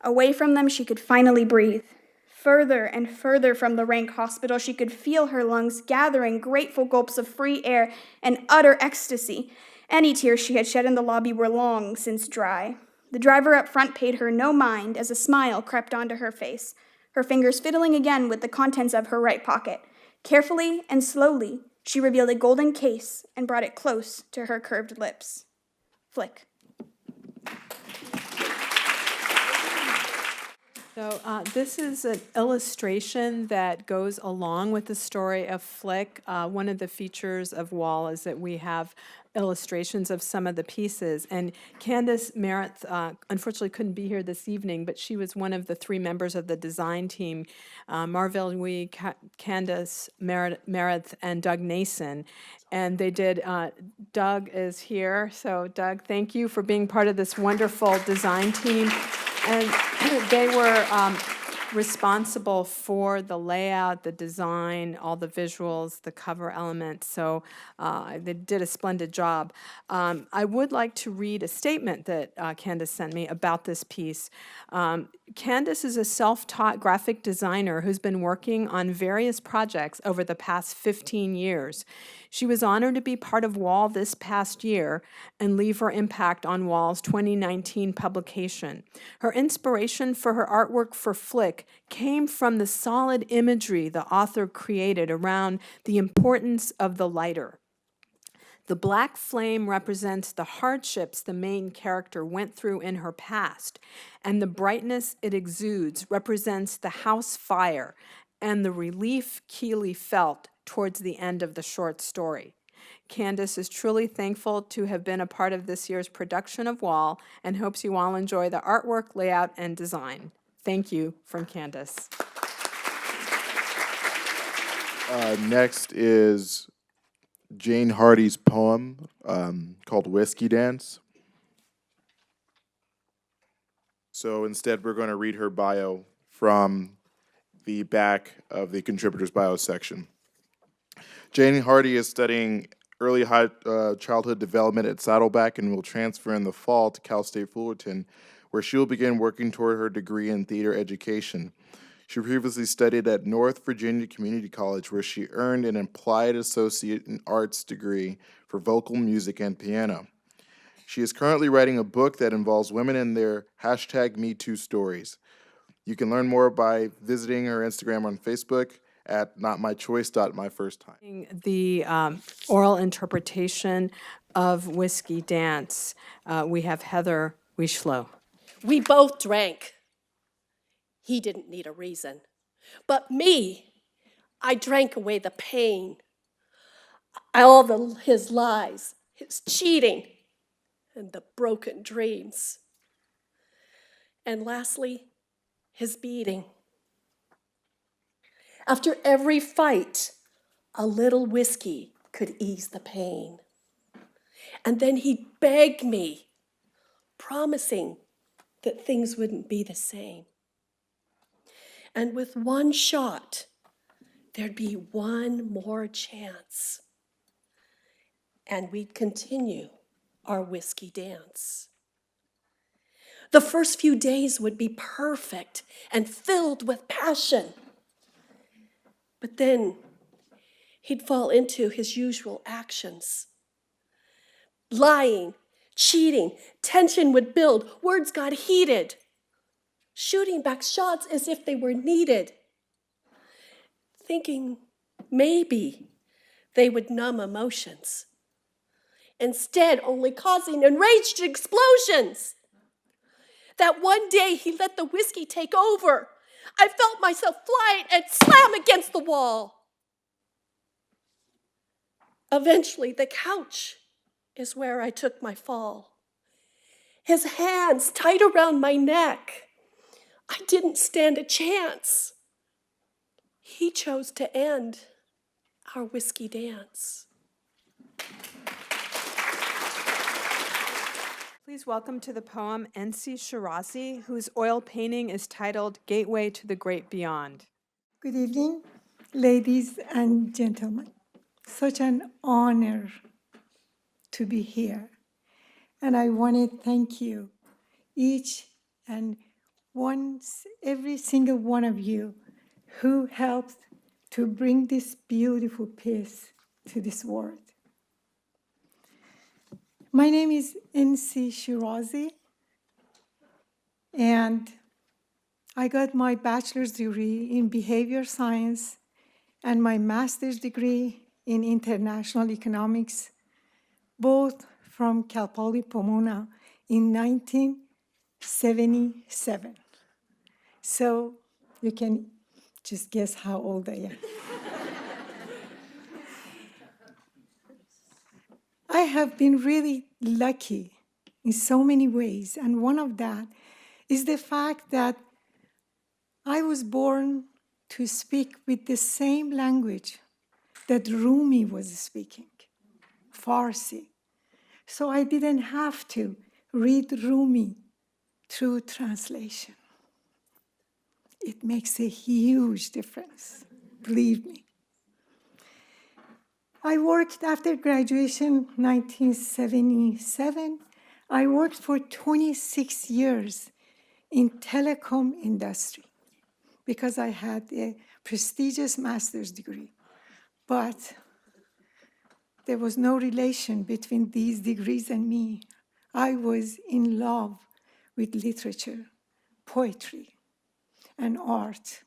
[SPEAKER 10] Away from them, she could finally breathe. Further and further from the rank hospital, she could feel her lungs gathering grateful gulps of free air and utter ecstasy. Any tears she had shed in the lobby were long since dry. The driver up front paid her no mind as a smile crept onto her face, her fingers fiddling again with the contents of her right pocket. Carefully and slowly, she revealed a golden case and brought it close to her curved lips. Flick.
[SPEAKER 1] So this is an illustration that goes along with the story of Flick. One of the features of Wall is that we have illustrations of some of the pieces. And Candace Meredith unfortunately couldn't be here this evening, but she was one of the 3 members of the design team, Marvell Wee, Candace Meredith, and Doug Nason. And they did, Doug is here. So Doug, thank you for being part of this wonderful design team. And they were responsible for the layout, the design, all the visuals, the cover elements. So they did a splendid job. I would like to read a statement that Candace sent me about this piece. Candace is a self-taught graphic designer who's been working on various projects over the past 15 years. She was honored to be part of Wall this past year and leave her impact on Wall's 2019 publication. Her inspiration for her artwork for Flick came from the solid imagery the author created around the importance of the lighter. The black flame represents the hardships the main character went through in her past, and the brightness it exudes represents the house fire and the relief Keely felt towards the end of the short story. Candace is truly thankful to have been a part of this year's production of Wall and hopes you all enjoy the artwork, layout, and design. Thank you from Candace.
[SPEAKER 2] Next is Jane Hardy's poem called Whiskey Dance. So instead, we're going to read her bio from the back of the contributor's bio section. Jane Hardy is studying early childhood development at Saddleback and will transfer in the fall to Cal State Fullerton, where she will begin working toward her degree in theater education. She previously studied at North Virginia Community College, where she earned an Applied Associate in Arts degree for vocal music and piano. She is currently writing a book that involves women and their #MeToo stories. You can learn more by visiting her Instagram on Facebook at notmychoice.myfirsttime.
[SPEAKER 1] The oral interpretation of Whiskey Dance, we have Heather Wieshlow.
[SPEAKER 11] We both drank. He didn't need a reason. But me, I drank away the pain, all his lies, his cheating, and the broken dreams. And lastly, his beating. After every fight, a little whiskey could ease the pain. And then he'd beg me, promising that things wouldn't be the same. And with one shot, there'd be one more chance. And we'd continue our whiskey dance. The first few days would be perfect and filled with passion. But then he'd fall into his usual actions. Lying, cheating, tension would build, words got heated, shooting back shots as if they were needed, thinking maybe they would numb emotions, instead only causing enraged explosions. That one day he let the whiskey take over. I felt myself fly and slam against the wall. Eventually, the couch is where I took my fall. His hands tight around my neck. I didn't stand a chance. He chose to end our whiskey dance.
[SPEAKER 1] Please welcome to the poem N.C. Shirazi, whose oil painting is titled Gateway to the Great Beyond.
[SPEAKER 12] Good evening, ladies and gentlemen. Such an honor to be here. And I want to thank you, each and every single one of you who helped to bring this beautiful piece to this world. My name is N.C. Shirazi, and I got my bachelor's degree in behavior science and my master's degree in international economics, both from Cal Poly Pomona in 1977. So you can just guess how old I am. I have been really lucky in so many ways, and one of that is the fact that I was born to speak with the same language that Rumi was speaking, Farsi. So I didn't have to read Rumi through translation. It makes a huge difference, believe me. I worked after graduation, 1977. I worked for 26 years in telecom industry because I had a prestigious master's degree. But there was no relation between these degrees and me. I was in love with literature, poetry, and art.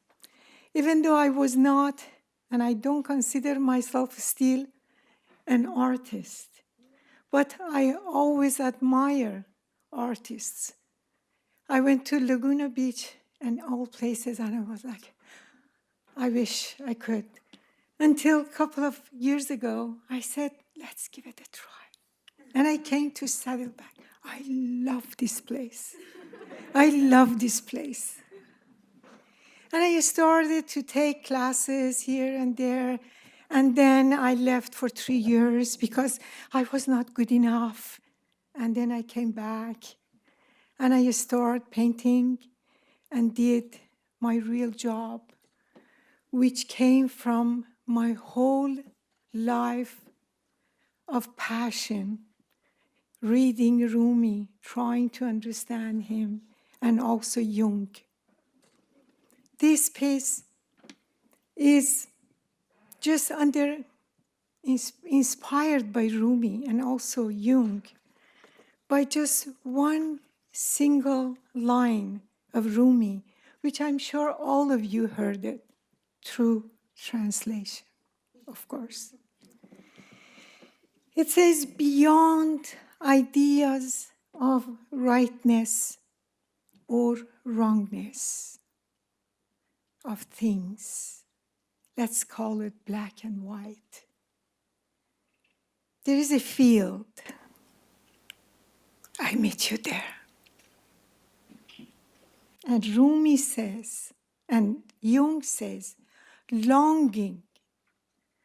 [SPEAKER 12] Even though I was not, and I don't consider myself still an artist, but I always admire artists. I went to Laguna Beach and all places, and I was like, I wish I could. Until a couple of years ago, I said, let's give it a try. And I came to Saddleback. I love this place. I love this place. And I started to take classes here and there. And then I left for 3 years because I was not good enough. And then I came back and I started painting and did my real job, which came from my whole life of passion, reading Rumi, trying to understand him, and also Jung. This piece is just inspired by Rumi and also Jung, by just one single line of Rumi, which I'm sure all of you heard it through translation, of course. It says, beyond ideas of rightness or wrongness, of things. Let's call it black and white. There is a field. I meet you there. And Rumi says, and Jung says, longing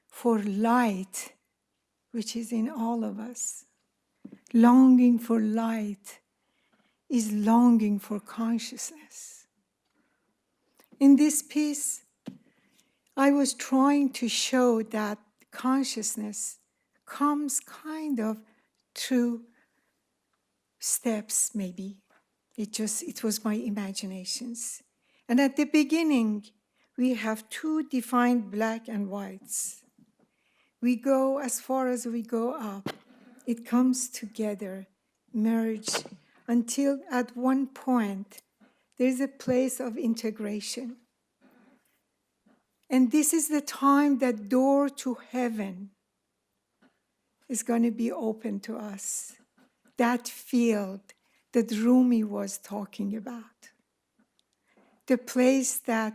[SPEAKER 12] for light, which is in all of us. Longing for light is longing for consciousness. In this piece, I was trying to show that consciousness comes kind of through steps, maybe. It was my imaginations. And at the beginning, we have two defined black and whites. We go as far as we go up. It comes together, merge, until at one point, there's a place of integration. And this is the time that door to heaven is going to be open to us. That field that Rumi was talking about. The place that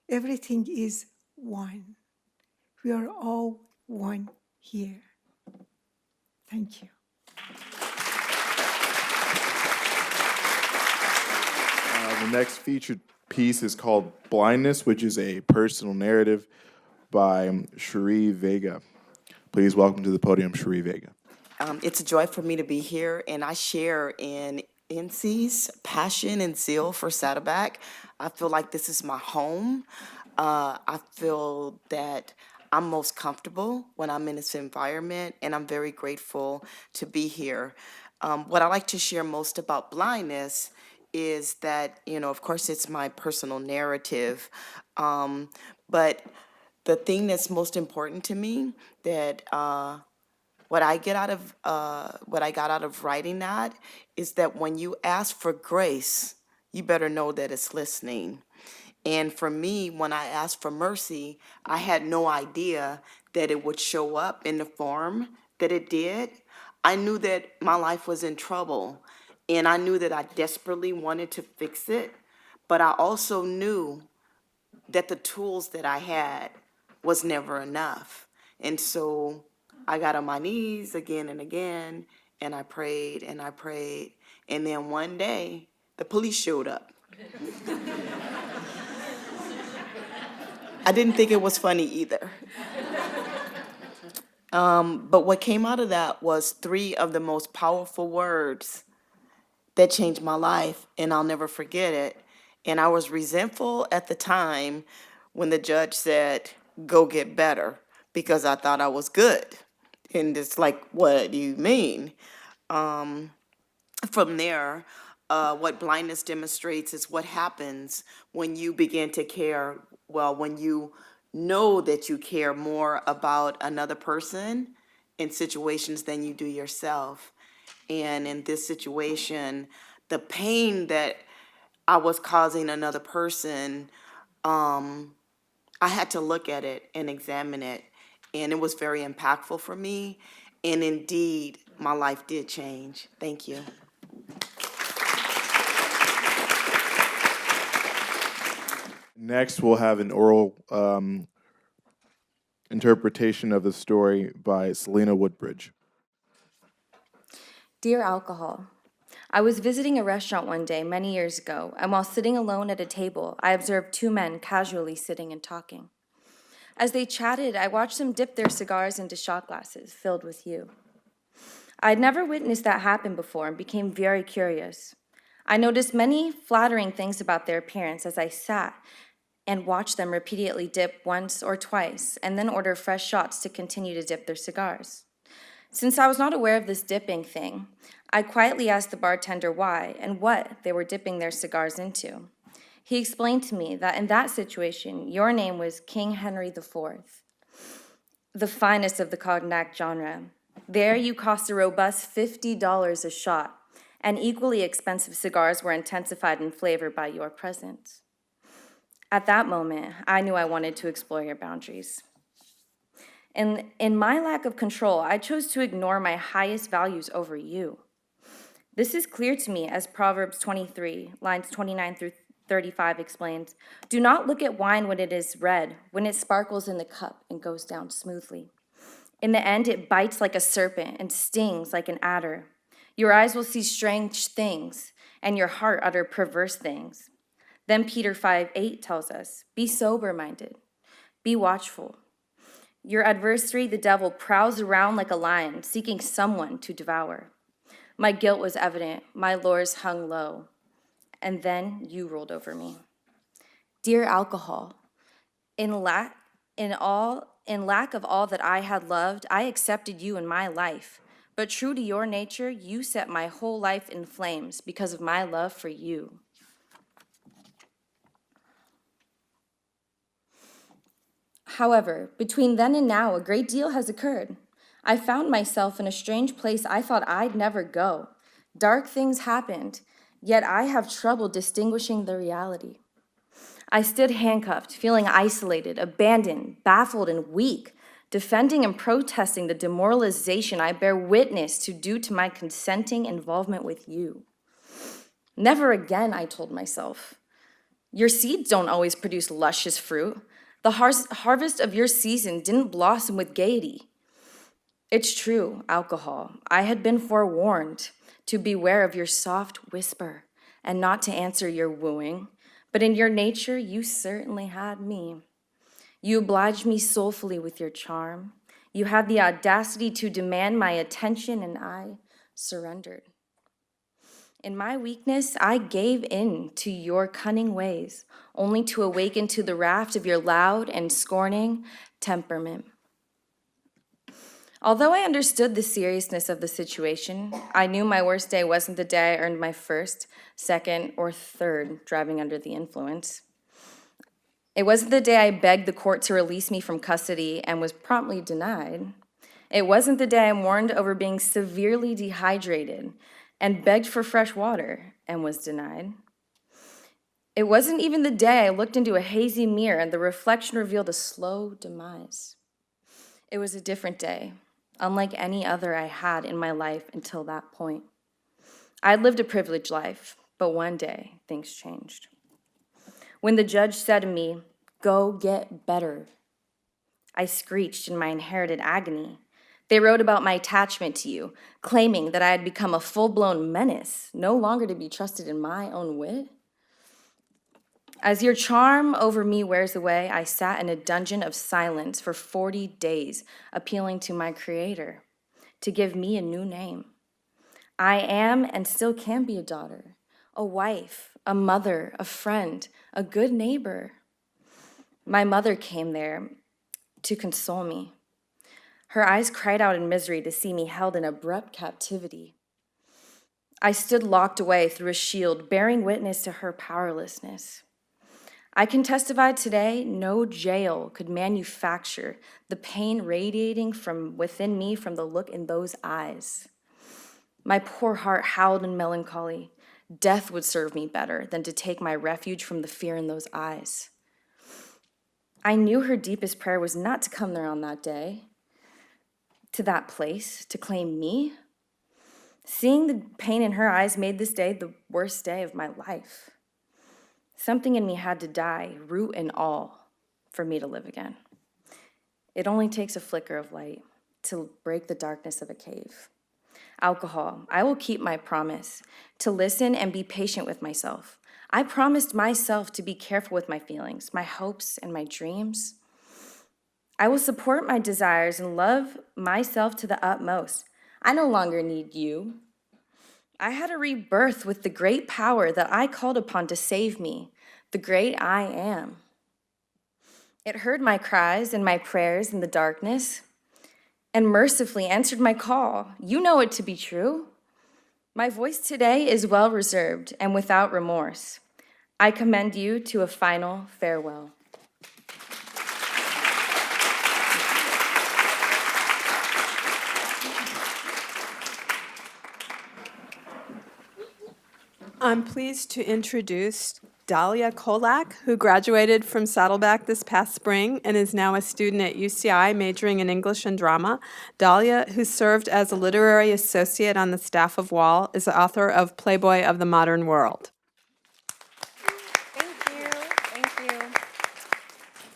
[SPEAKER 12] everything is one. We are all one here. Thank you.
[SPEAKER 2] The next featured piece is called Blindness, which is a personal narrative by Cherie Vega. Please welcome to the podium, Cherie Vega.
[SPEAKER 13] It's a joy for me to be here, and I share in NC's passion and zeal for Saddleback. I feel like this is my home. I feel that I'm most comfortable when I'm in this environment, and I'm very grateful to be here. What I like to share most about blindness is that, of course, it's my personal narrative, but the thing that's most important to me that what I got out of writing that is that when you ask for grace, you better know that it's listening. And for me, when I asked for mercy, I had no idea that it would show up in the form that it did. I knew that my life was in trouble, and I knew that I desperately wanted to fix it, but I also knew that the tools that I had was never enough. And so I got on my knees again and again, and I prayed and I prayed. And then one day, the police showed up. I didn't think it was funny either. But what came out of that was 3 of the most powerful words that changed my life, and I'll never forget it. And I was resentful at the time when the judge said, "Go get better," because I thought I was good. And it's like, what do you mean? From there, what blindness demonstrates is what happens when you begin to care, when you know that you care more about another person in situations than you do yourself. And in this situation, the pain that I was causing another person, I had to look at it and examine it. And it was very impactful for me. And indeed, my life did change. Thank you.
[SPEAKER 2] Next, we'll have an oral interpretation of the story by Selena Woodbridge.
[SPEAKER 14] Dear Alcohol, I was visiting a restaurant one day many years ago, and while sitting alone at a table, I observed 2 men casually sitting and talking. As they chatted, I watched them dip their cigars into shot glasses filled with you. I had never witnessed that happen before and became very curious. I noticed many flattering things about their appearance as I sat and watched them repeatedly dip once or twice and then order fresh shots to continue to dip their cigars. Since I was not aware of this dipping thing, I quietly asked the bartender why and what they were dipping their cigars into. He explained to me that in that situation, your name was King Henry IV, the finest of the cognac genre. There you cost a robust $50 a shot, and equally expensive cigars were intensified in flavor by your presence. At that moment, I knew I wanted to explore your boundaries. And in my lack of control, I chose to ignore my highest values over you. This is clear to me as Proverbs 23, lines 29 through 35 explains, "Do not look at wine when it is red, when it sparkles in the cup and goes down smoothly. In the end, it bites like a serpent and stings like an adder. Your eyes will see strange things, and your heart utter perverse things." Then Peter 5:8 tells us, "Be sober-minded, be watchful. Your adversary, the devil, prowls around like a lion, seeking someone to devour." My guilt was evident, my lures hung low, and then you ruled over me. Dear alcohol, in lack of all that I had loved, I accepted you in my life. But true to your nature, you set my whole life in flames because of my love for you. However, between then and now, a great deal has occurred. I found myself in a strange place I thought I'd never go. Dark things happened, yet I have trouble distinguishing the reality. I stood handcuffed, feeling isolated, abandoned, baffled, and weak, defending and protesting the demoralization I bear witness to due to my consenting involvement with you. Never again, I told myself. Your seeds don't always produce luscious fruit. The harvest of your season didn't blossom with gaiety. It's true, alcohol. I had been forewarned to beware of your soft whisper and not to answer your wooing, but in your nature, you certainly had me. You obliged me soulfully with your charm. You had the audacity to demand my attention, and I surrendered. In my weakness, I gave in to your cunning ways, only to awaken to the raft of your loud and scorning temperament. Although I understood the seriousness of the situation, I knew my worst day wasn't the day I earned my first, second, or third driving under the influence. It wasn't the day I begged the court to release me from custody and was promptly denied. It wasn't the day I mourned over being severely dehydrated and begged for fresh water and was denied. It wasn't even the day I looked into a hazy mirror and the reflection revealed a slow demise. It was a different day, unlike any other I had in my life until that point. I'd lived a privileged life, but one day things changed. When the judge said to me, "Go get better," I screeched in my inherited agony. They wrote about my attachment to you, claiming that I had become a full-blown menace, no longer to be trusted in my own wit. As your charm over me wears away, I sat in a dungeon of silence for 40 days, appealing to my Creator to give me a new name. I am and still can be a daughter, a wife, a mother, a friend, a good neighbor. My mother came there to console me. Her eyes cried out in misery to see me held in abrupt captivity. I stood locked away through a shield, bearing witness to her powerlessness. I can testify today, no jail could manufacture the pain radiating from within me from the look in those eyes. My poor heart howled in melancholy. Death would serve me better than to take my refuge from the fear in those eyes. I knew her deepest prayer was not to come there on that day, to that place, to claim me. Seeing the pain in her eyes made this day the worst day of my life. Something in me had to die, root and all, for me to live again. It only takes a flicker of light to break the darkness of a cave. Alcohol, I will keep my promise to listen and be patient with myself. I promised myself to be careful with my feelings, my hopes, and my dreams. I will support my desires and love myself to the utmost. I no longer need you. I had a rebirth with the great power that I called upon to save me, the great I am. It heard my cries and my prayers in the darkness and mercifully answered my call. You know it to be true. My voice today is well reserved and without remorse. I commend you to a final farewell.
[SPEAKER 1] I'm pleased to introduce Dahlia Kolak, who graduated from Saddleback this past spring and is now a student at UCI majoring in English and drama. Dahlia, who served as a literary associate on the staff of WAL, is the author of Playboy of the Modern World.
[SPEAKER 15] Thank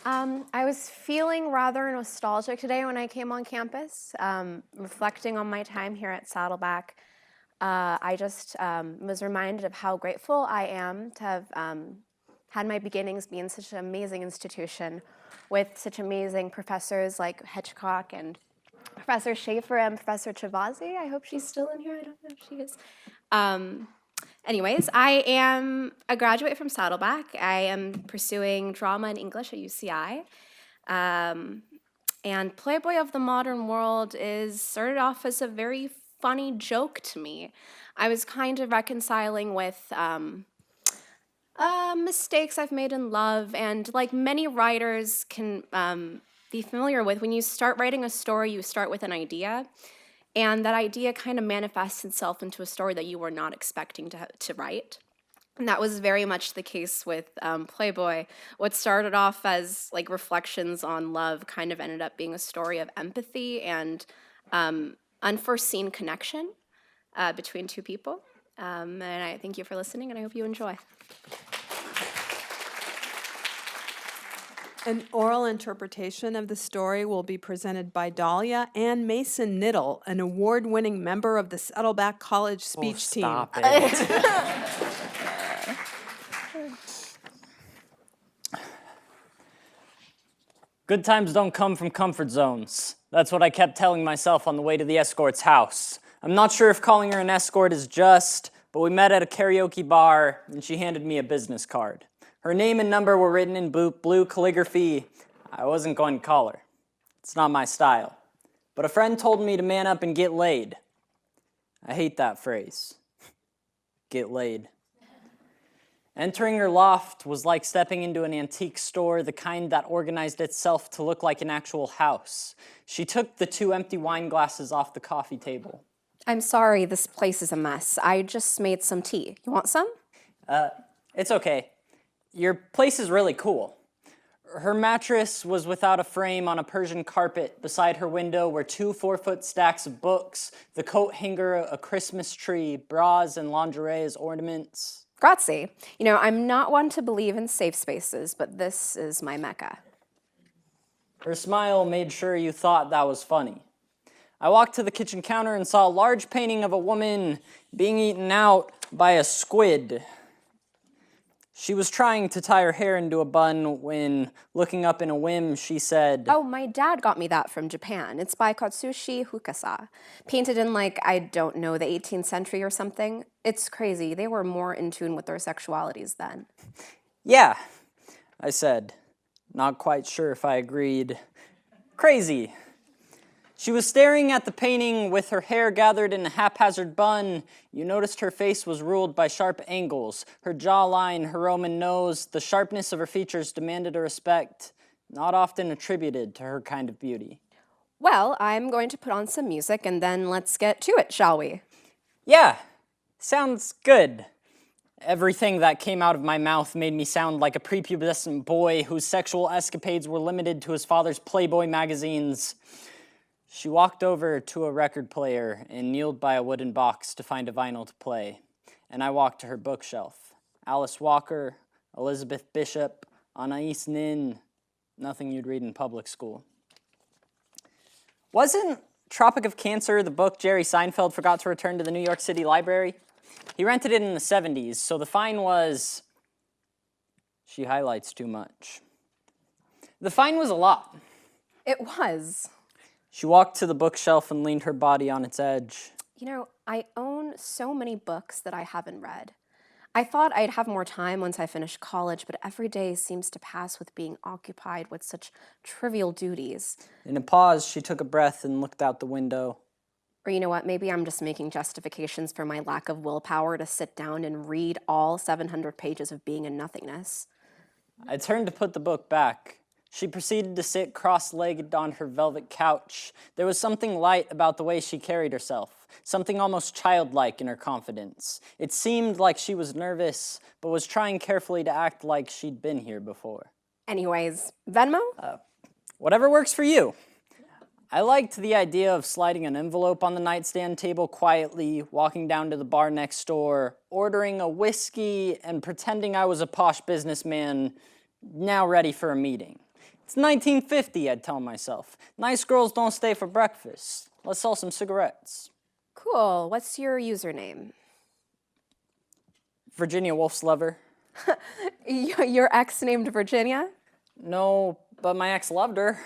[SPEAKER 15] I was feeling rather nostalgic today when I came on campus, reflecting on my time here at Saddleback. I just was reminded of how grateful I am to have had my beginnings be in such an amazing institution with such amazing professors like Hitchcock and Professor Schaefer and Professor Travasi. I hope she's still in here. I don't know if she is. Anyways, I am a graduate from Saddleback. I am pursuing drama and English at UCI. And Playboy of the Modern World started off as a very funny joke to me. I was kind of reconciling with mistakes I've made in love, and like many writers can be familiar with, when you start writing a story, you start with an idea. And that idea kind of manifests itself into a story that you were not expecting to write. And that was very much the case with Playboy. What started off as like reflections on love kind of ended up being a story of empathy and unforeseen connection between two people. And I thank you for listening, and I hope you enjoy.
[SPEAKER 1] An oral interpretation of the story will be presented by Dahlia Ann Mason Niddle, an award-winning member of the Saddleback College speech team.
[SPEAKER 16] Stop it. Good times don't come from comfort zones. That's what I kept telling myself on the way to the escort's house. I'm not sure if calling her an escort is just, but we met at a karaoke bar, and she handed me a business card. Her name and number were written in blue calligraphy. I wasn't going to call her. It's not my style. But a friend told me to man up and get laid. I hate that phrase. Get laid. Entering her loft was like stepping into an antique store, the kind that organized itself to look like an actual house. She took the 2 empty wine glasses off the coffee table.
[SPEAKER 15] I'm sorry, this place is a mess. I just made some tea. You want some?
[SPEAKER 16] It's okay. Your place is really cool. Her mattress was without a frame on a Persian carpet. Beside her window were 2 4-foot stacks of books, the coat hanger, a Christmas tree, bras and lingerie as ornaments.
[SPEAKER 15] Grazie. You know, I'm not one to believe in safe spaces, but this is my mecca.
[SPEAKER 16] Her smile made sure you thought that was funny. I walked to the kitchen counter and saw a large painting of a woman being eaten out by a squid. She was trying to tie her hair into a bun when, looking up in a whim, she said,
[SPEAKER 15] "Oh, my dad got me that from Japan. It's by Katsushi Hukasa. Painted in, like, I don't know, the 18th century or something. It's crazy. They were more in tune with their sexualities then."
[SPEAKER 16] "Yeah," I said, not quite sure if I agreed. "Crazy." She was staring at the painting with her hair gathered in a haphazard bun. You noticed her face was ruled by sharp angles. Her jawline, her Roman nose, the sharpness of her features demanded a respect not often attributed to her kind of beauty.
[SPEAKER 15] Well, I'm going to put on some music and then let's get to it, shall we?
[SPEAKER 16] Yeah, sounds good. Everything that came out of my mouth made me sound like a prepubescent boy whose sexual escapades were limited to his father's Playboy magazines. She walked over to a record player and kneeled by a wooden box to find a vinyl to play, and I walked to her bookshelf. Alice Walker, Elizabeth Bishop, Anais Nin, nothing you'd read in public school. Wasn't Tropic of Cancer the book Jerry Seinfeld forgot to return to the New York City Library? He rented it in the 70s, so the fine was... She highlights too much. The fine was a lot.
[SPEAKER 15] It was.
[SPEAKER 16] She walked to the bookshelf and leaned her body on its edge.
[SPEAKER 15] You know, I own so many books that I haven't read. I thought I'd have more time once I finished college, but every day seems to pass with being occupied with such trivial duties.
[SPEAKER 16] In a pause, she took a breath and looked out the window.
[SPEAKER 15] Or you know what, maybe I'm just making justifications for my lack of willpower to sit down and read all 700 pages of Being and Nothingness.
[SPEAKER 16] I turned to put the book back. She proceeded to sit cross-legged on her velvet couch. There was something light about the way she carried herself, something almost childlike in her confidence. It seemed like she was nervous, but was trying carefully to act like she'd been here before.
[SPEAKER 15] Anyways, Venmo?
[SPEAKER 16] Whatever works for you. I liked the idea of sliding an envelope on the nightstand table quietly, walking down to the bar next door, ordering a whiskey, and pretending I was a posh businessman now ready for a meeting. It's 1950, I'd tell myself. Nice girls don't stay for breakfast. Let's sell some cigarettes.
[SPEAKER 15] Cool. What's your username?
[SPEAKER 16] Virginia Woolf's lover.
[SPEAKER 15] Your ex named Virginia?
[SPEAKER 16] No, but my ex loved her.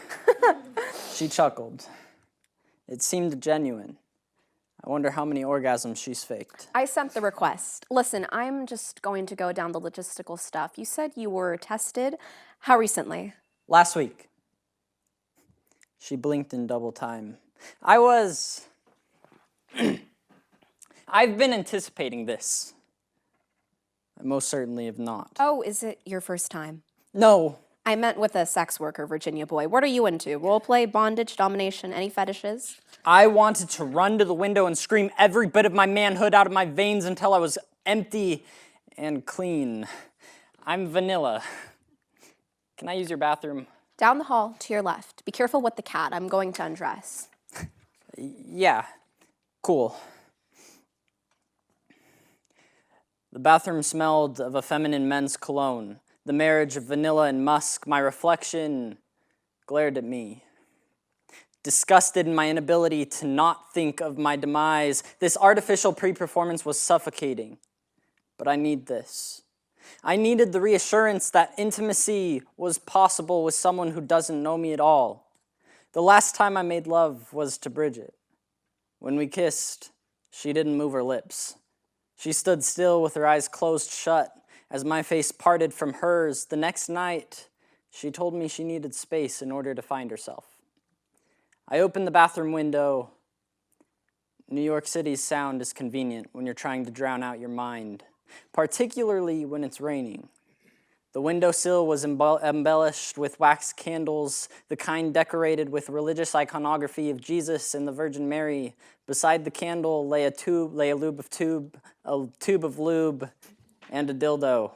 [SPEAKER 16] She chuckled. It seemed genuine. I wonder how many orgasms she's faked.
[SPEAKER 15] I sent the request. Listen, I'm just going to go down the logistical stuff. You said you were tested. How recently?
[SPEAKER 16] Last week. She blinked in double time. I've been anticipating this. I most certainly have not.
[SPEAKER 15] Oh, is it your first time?
[SPEAKER 16] No.
[SPEAKER 15] I meant with a sex worker, Virginia boy. What are you into? Role play, bondage, domination, any fetishes?
[SPEAKER 16] I wanted to run to the window and scream every bit of my manhood out of my veins until I was empty and clean. I'm vanilla. Can I use your bathroom?
[SPEAKER 15] Down the hall to your left. Be careful with the cat. I'm going to undress.
[SPEAKER 16] Yeah, cool. The bathroom smelled of a feminine men's cologne. The marriage of vanilla and musk, my reflection glared at me. Disgusted in my inability to not think of my demise, this artificial pre-performance was suffocating. But I need this. I needed the reassurance that intimacy was possible with someone who doesn't know me at all. The last time I made love was to Bridget. When we kissed, she didn't move her lips. She stood still with her eyes closed shut as my face parted from hers. The next night, she told me she needed space in order to find herself. I opened the bathroom window. New York City's sound is convenient when you're trying to drown out your mind, particularly when it's raining. The windowsill was embellished with wax candles, the kind decorated with religious iconography of Jesus and the Virgin Mary. Beside the candle lay a tube of lube, and a dildo.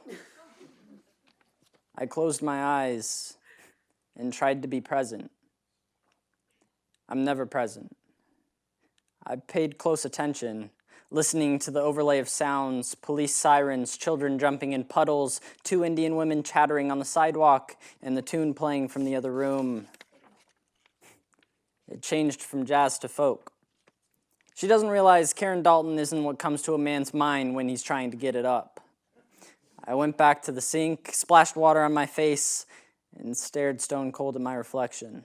[SPEAKER 16] I closed my eyes and tried to be present. I'm never present. I paid close attention, listening to the overlay of sounds, police sirens, children jumping in puddles, 2 Indian women chattering on the sidewalk, and the tune playing from the other room. It changed from jazz to folk. She doesn't realize Karen Dalton isn't what comes to a man's mind when he's trying to get it up. I went back to the sink, splashed water on my face, and stared stone cold at my reflection.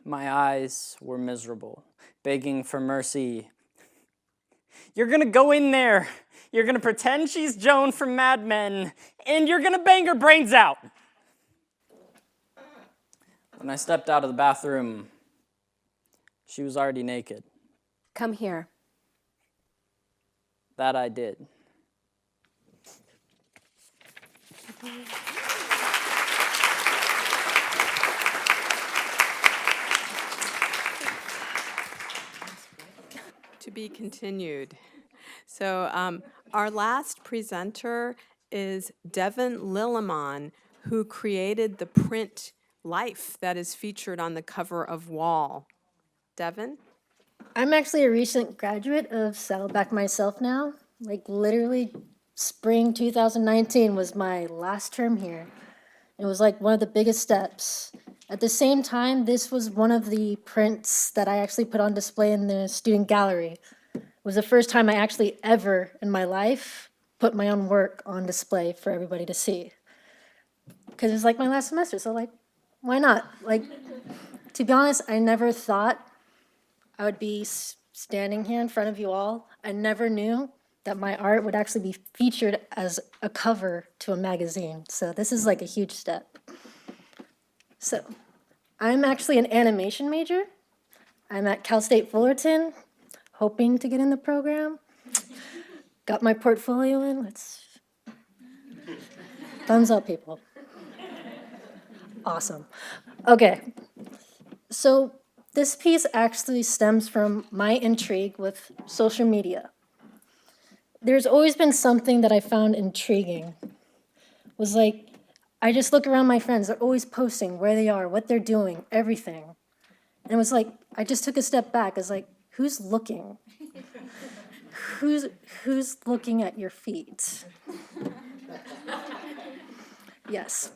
[SPEAKER 16] My eyes were miserable, begging for mercy. You're gonna go in there, you're gonna pretend she's Joan from Mad Men, and you're gonna bang her brains out. When I stepped out of the bathroom, she was already naked.
[SPEAKER 15] Come here.
[SPEAKER 16] That I did.
[SPEAKER 1] To be continued. So our last presenter is Devin Lillimon, who created the print life that is featured on the cover of Wall. Devin?
[SPEAKER 17] I'm actually a recent graduate of Saddleback myself now. Like literally spring 2019 was my last term here. It was like one of the biggest steps. At the same time, this was one of the prints that I actually put on display in the student gallery. It was the first time I actually ever in my life put my own work on display for everybody to see. Because it was like my last semester, so like, why not? Like, to be honest, I never thought I would be standing here in front of you all. I never knew that my art would actually be featured as a cover to a magazine. So this is like a huge step. So I'm actually an animation major. I'm at Cal State Fullerton, hoping to get in the program. Got my portfolio in, let's, thumbs up, people. Awesome. Okay, so this piece actually stems from my intrigue with social media. There's always been something that I found intriguing. Was like, I just look around my friends, they're always posting where they are, what they're doing, everything. And it was like, I just took a step back. I was like, who's looking? Who's looking at your feet? Yes.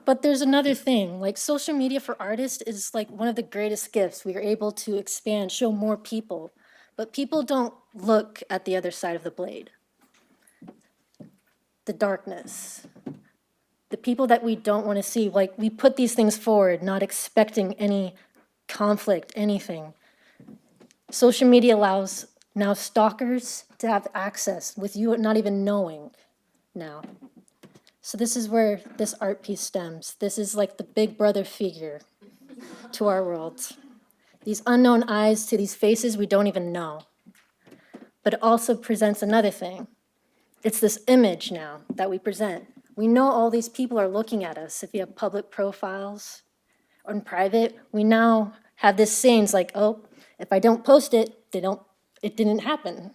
[SPEAKER 17] But there's another thing, like social media for artists is like one of the greatest gifts. We are able to expand, show more people, but people don't look at the other side of the blade. The darkness, the people that we don't want to see, like we put these things forward, not expecting any conflict, anything. Social media allows now stalkers to have access with you not even knowing now. So this is where this art piece stems. This is like the big brother figure to our world. These unknown eyes to these faces we don't even know. But it also presents another thing. It's this image now that we present. We know all these people are looking at us. If you have public profiles or in private, we now have this saying, like, oh, if I don't post it, it didn't happen.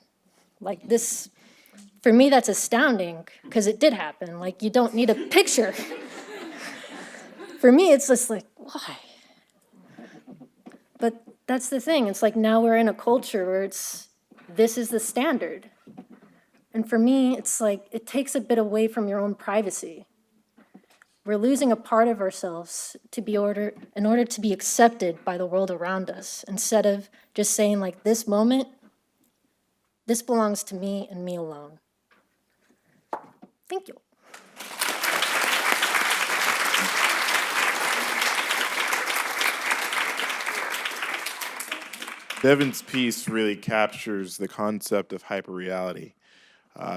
[SPEAKER 17] Like this, for me, that's astounding because it did happen. Like you don't need a picture. For me, it's just like, why? But that's the thing. It's like now we're in a culture where this is the standard. And for me, it's like it takes a bit away from your own privacy. We're losing a part of ourselves in order to be accepted by the world around us, instead of just saying like this moment, this belongs to me and me alone. Thank you.
[SPEAKER 2] Devin's piece really captures the concept of hyperreality.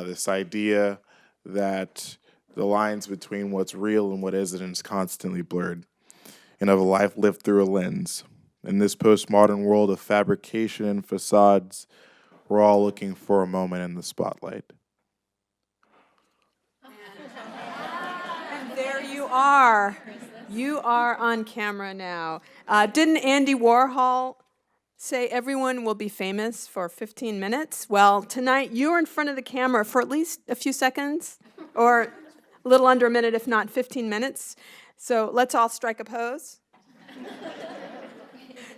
[SPEAKER 2] This idea that the lines between what's real and what isn't is constantly blurred, and of a life lived through a lens. In this postmodern world of fabrication and facades, we're all looking for a moment in the spotlight.
[SPEAKER 1] And there you are. You are on camera now. Didn't Andy Warhol say everyone will be famous for 15 minutes? Well, tonight you're in front of the camera for at least a few seconds, or a little under a minute, if not 15 minutes. So let's all strike a pose.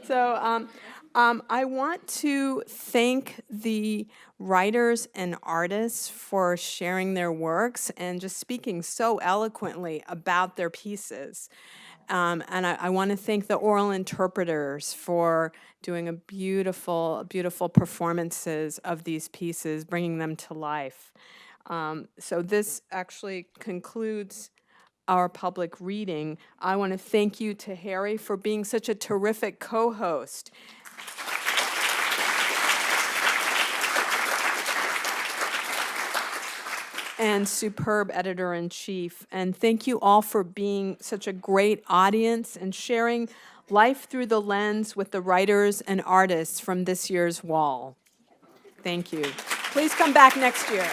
[SPEAKER 1] So I want to thank the writers and artists for sharing their works and just speaking so eloquently about their pieces. And I want to thank the oral interpreters for doing a beautiful performances of these pieces, bringing them to life. So this actually concludes our public reading. I want to thank you to Harry for being such a terrific co-host. And superb editor-in-chief. And thank you all for being such a great audience and sharing life through the lens with the writers and artists from this year's wall. Thank you. Please come back next year.